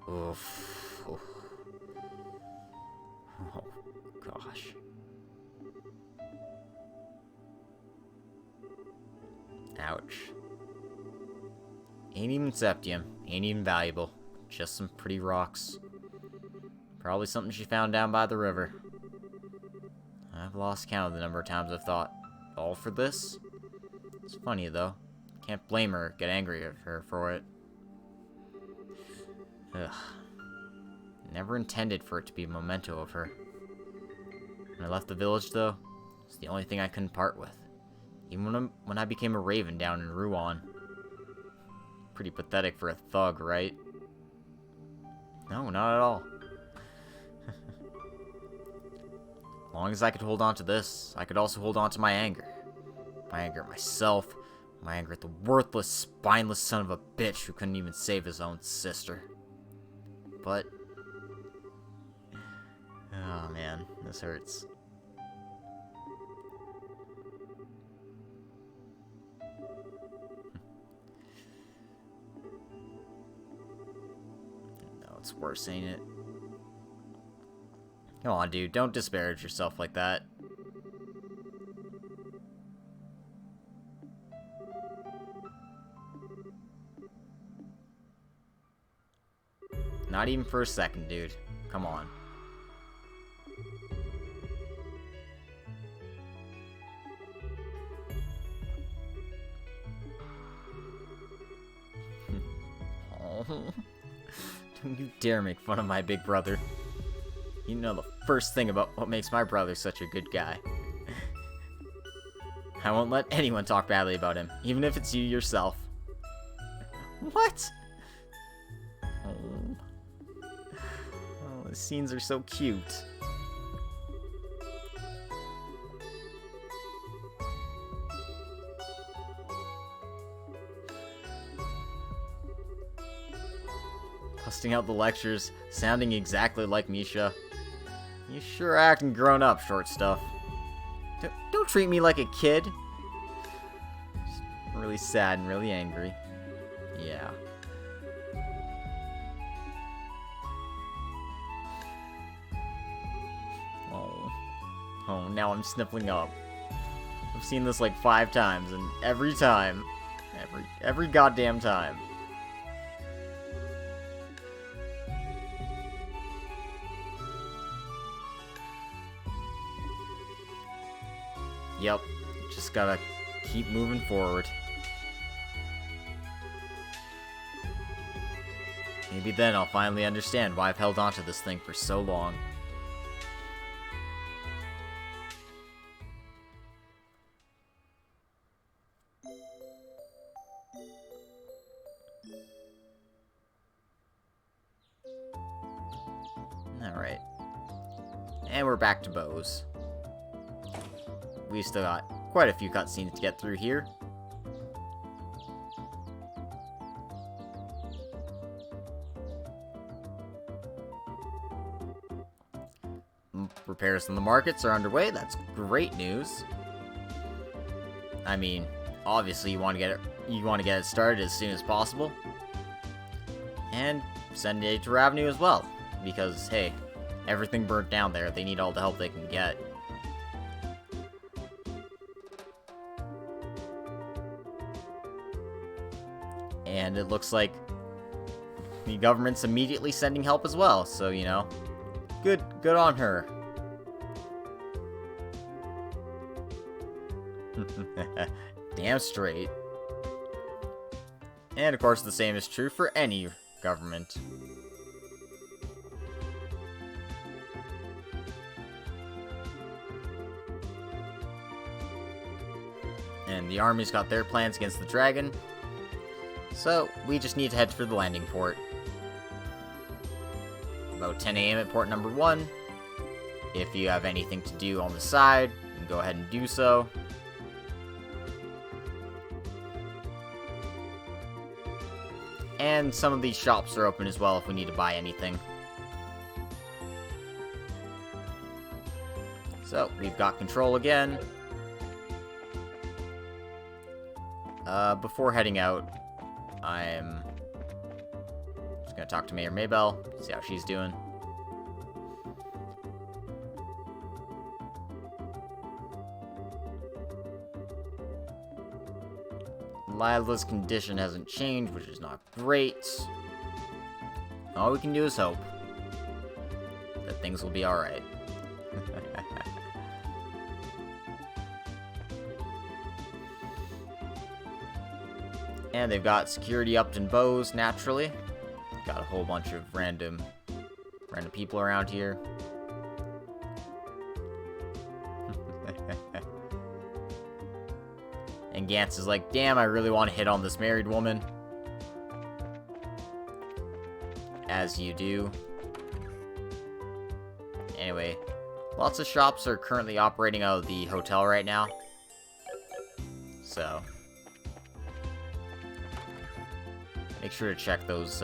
Oof. Oof. Oh, gosh. Ouch. Ain't even septium. Ain't even valuable. Just some pretty rocks. Probably something she found down by the river. I've lost count of the number of times I've thought, all for this? It's funny, though. Can't blame her, get angry at her for it. Ugh. Never intended for it to be a memento of her. When I left the village, though, it's the only thing I couldn't part with. Even when I became a raven down in Ruan. Pretty pathetic for a thug, right? No, not at all. As long as I could hold on to this, I could also hold on to my anger. My anger at myself, my anger at the worthless, spineless son of a bitch who couldn't even save his own sister. But... oh man, this hurts. No, it's worse, ain't it? Come on, dude, don't disparage yourself like that. Not even for a second, dude. Come on. Oh. Don't you dare make fun of my big brother. You know the first thing about what makes my brother such a good guy. I won't let anyone talk badly about him, even if it's you yourself. What? Oh. Oh, the scenes are so cute. Busting out the lectures, sounding exactly like Misha. You sure are acting grown up, short stuff. Don't treat me like a kid. Just really sad and really angry. Yeah. Oh. Oh, now I'm sniffling up. I've seen this like 5 times, and every time, every goddamn time. Yep, just gotta keep moving forward. Maybe then I'll finally understand why I've held on to this thing for so long. Alright. And we're back to bows. We still got quite a few cutscenes to get through here. Repairs on the markets are underway. That's great news. I mean, obviously you want to get it started as soon as possible. And send it to Ravenue as well, because hey, everything burnt down there. They need all the help they can get. And it looks like the government's immediately sending help as well, so, you know, good on her. Damn straight. And of course the same is true for any government. And the army's got their plans against the dragon. So, we just need to head for the landing port. About 10 AM at port number 1. If you have anything to do on the side, you can go ahead and do so. And some of these shops are open as well if we need to buy anything. So, we've got control again. Before heading out, I'm gonna talk to Mayor Maybell, see how she's doing. Lila's condition hasn't changed, which is not great. All we can do is hope that things will be alright. And they've got security upped in bows, naturally. Got a whole bunch of random people around here. And Gantz is like, damn, I really want to hit on this married woman. As you do. Anyway, lots of shops are currently operating out of the hotel right now. So, make sure to check those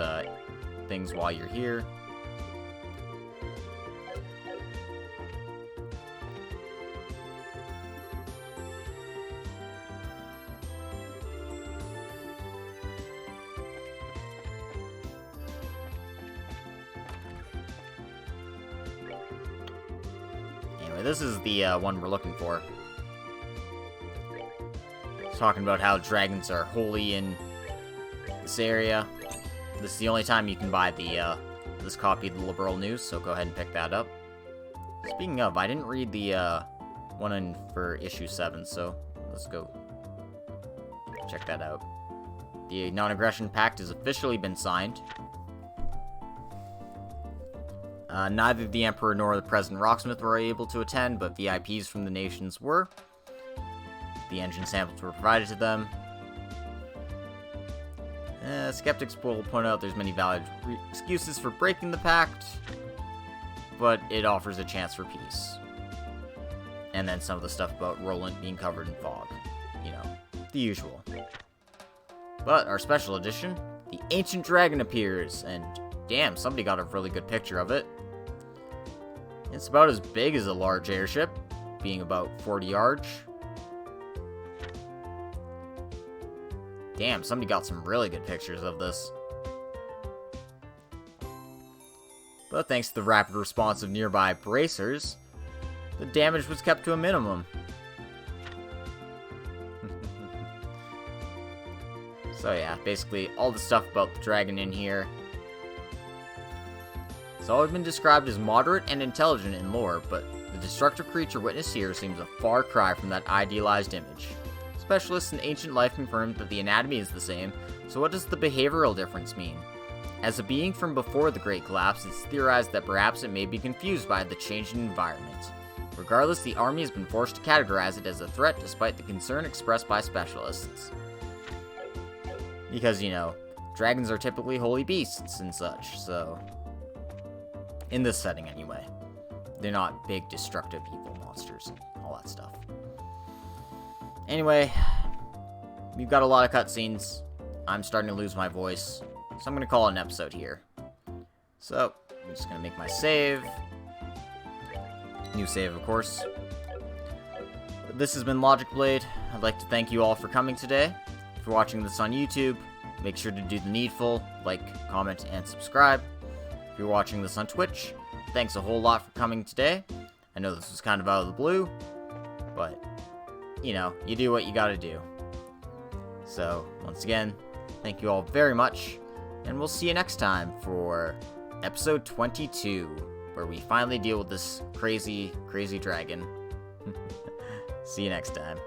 things while you're here. Anyway, this is the one we're looking for. It's talking about how dragons are holy in this area. This is the only time you can buy the this copy of the Liberal News, so go ahead and pick that up. Speaking of, I didn't read the one in for issue 7, so let's go check that out. The Non-Aggression Pact has officially been signed. Neither the Emperor nor the President Rocksmith were able to attend, but VIPs from the nations were. The engine samples were provided to them. Skeptics will point out there's many valid excuses for breaking the pact, but it offers a chance for peace. And then some of the stuff about Roland being covered in fog. You know, the usual. But our special edition, the Ancient Dragon appears, and damn, somebody got a really good picture of it. It's about as big as a large airship, being about 40 yards. Damn, somebody got some really good pictures of this. But thanks to the rapid response of nearby bracers, the damage was kept to a minimum. So yeah, basically all the stuff about the dragon in here. It's always been described as moderate and intelligent in lore, but the destructive creature witnessed here seems a far cry from that idealized image. Specialists in ancient life confirmed that the anatomy is the same, so what does the behavioral difference mean? As a being from before the Great Collapse, it's theorized that perhaps it may be confused by the changing environment. Regardless, the army has been forced to categorize it as a threat despite the concern expressed by specialists. Because, you know, dragons are typically holy beasts and such, so... in this setting, anyway. They're not big, destructive evil monsters and all that stuff. Anyway, we've got a lot of cutscenes. I'm starting to lose my voice, so I'm going to call it an episode here. So, I'm just going to make my save. New save, of course. This has been Logic Blade. I'd like to thank you all for coming today. If you're watching this on YouTube, make sure to do the needful, like, comment, and subscribe. If you're watching this on Twitch, thanks a whole lot for coming today. I know this was kind of out of the blue, but, you know, you do what you gotta do. So, once again, thank you all very much, and we'll see you next time for episode 22, where we finally deal with this crazy, crazy dragon. See you next time.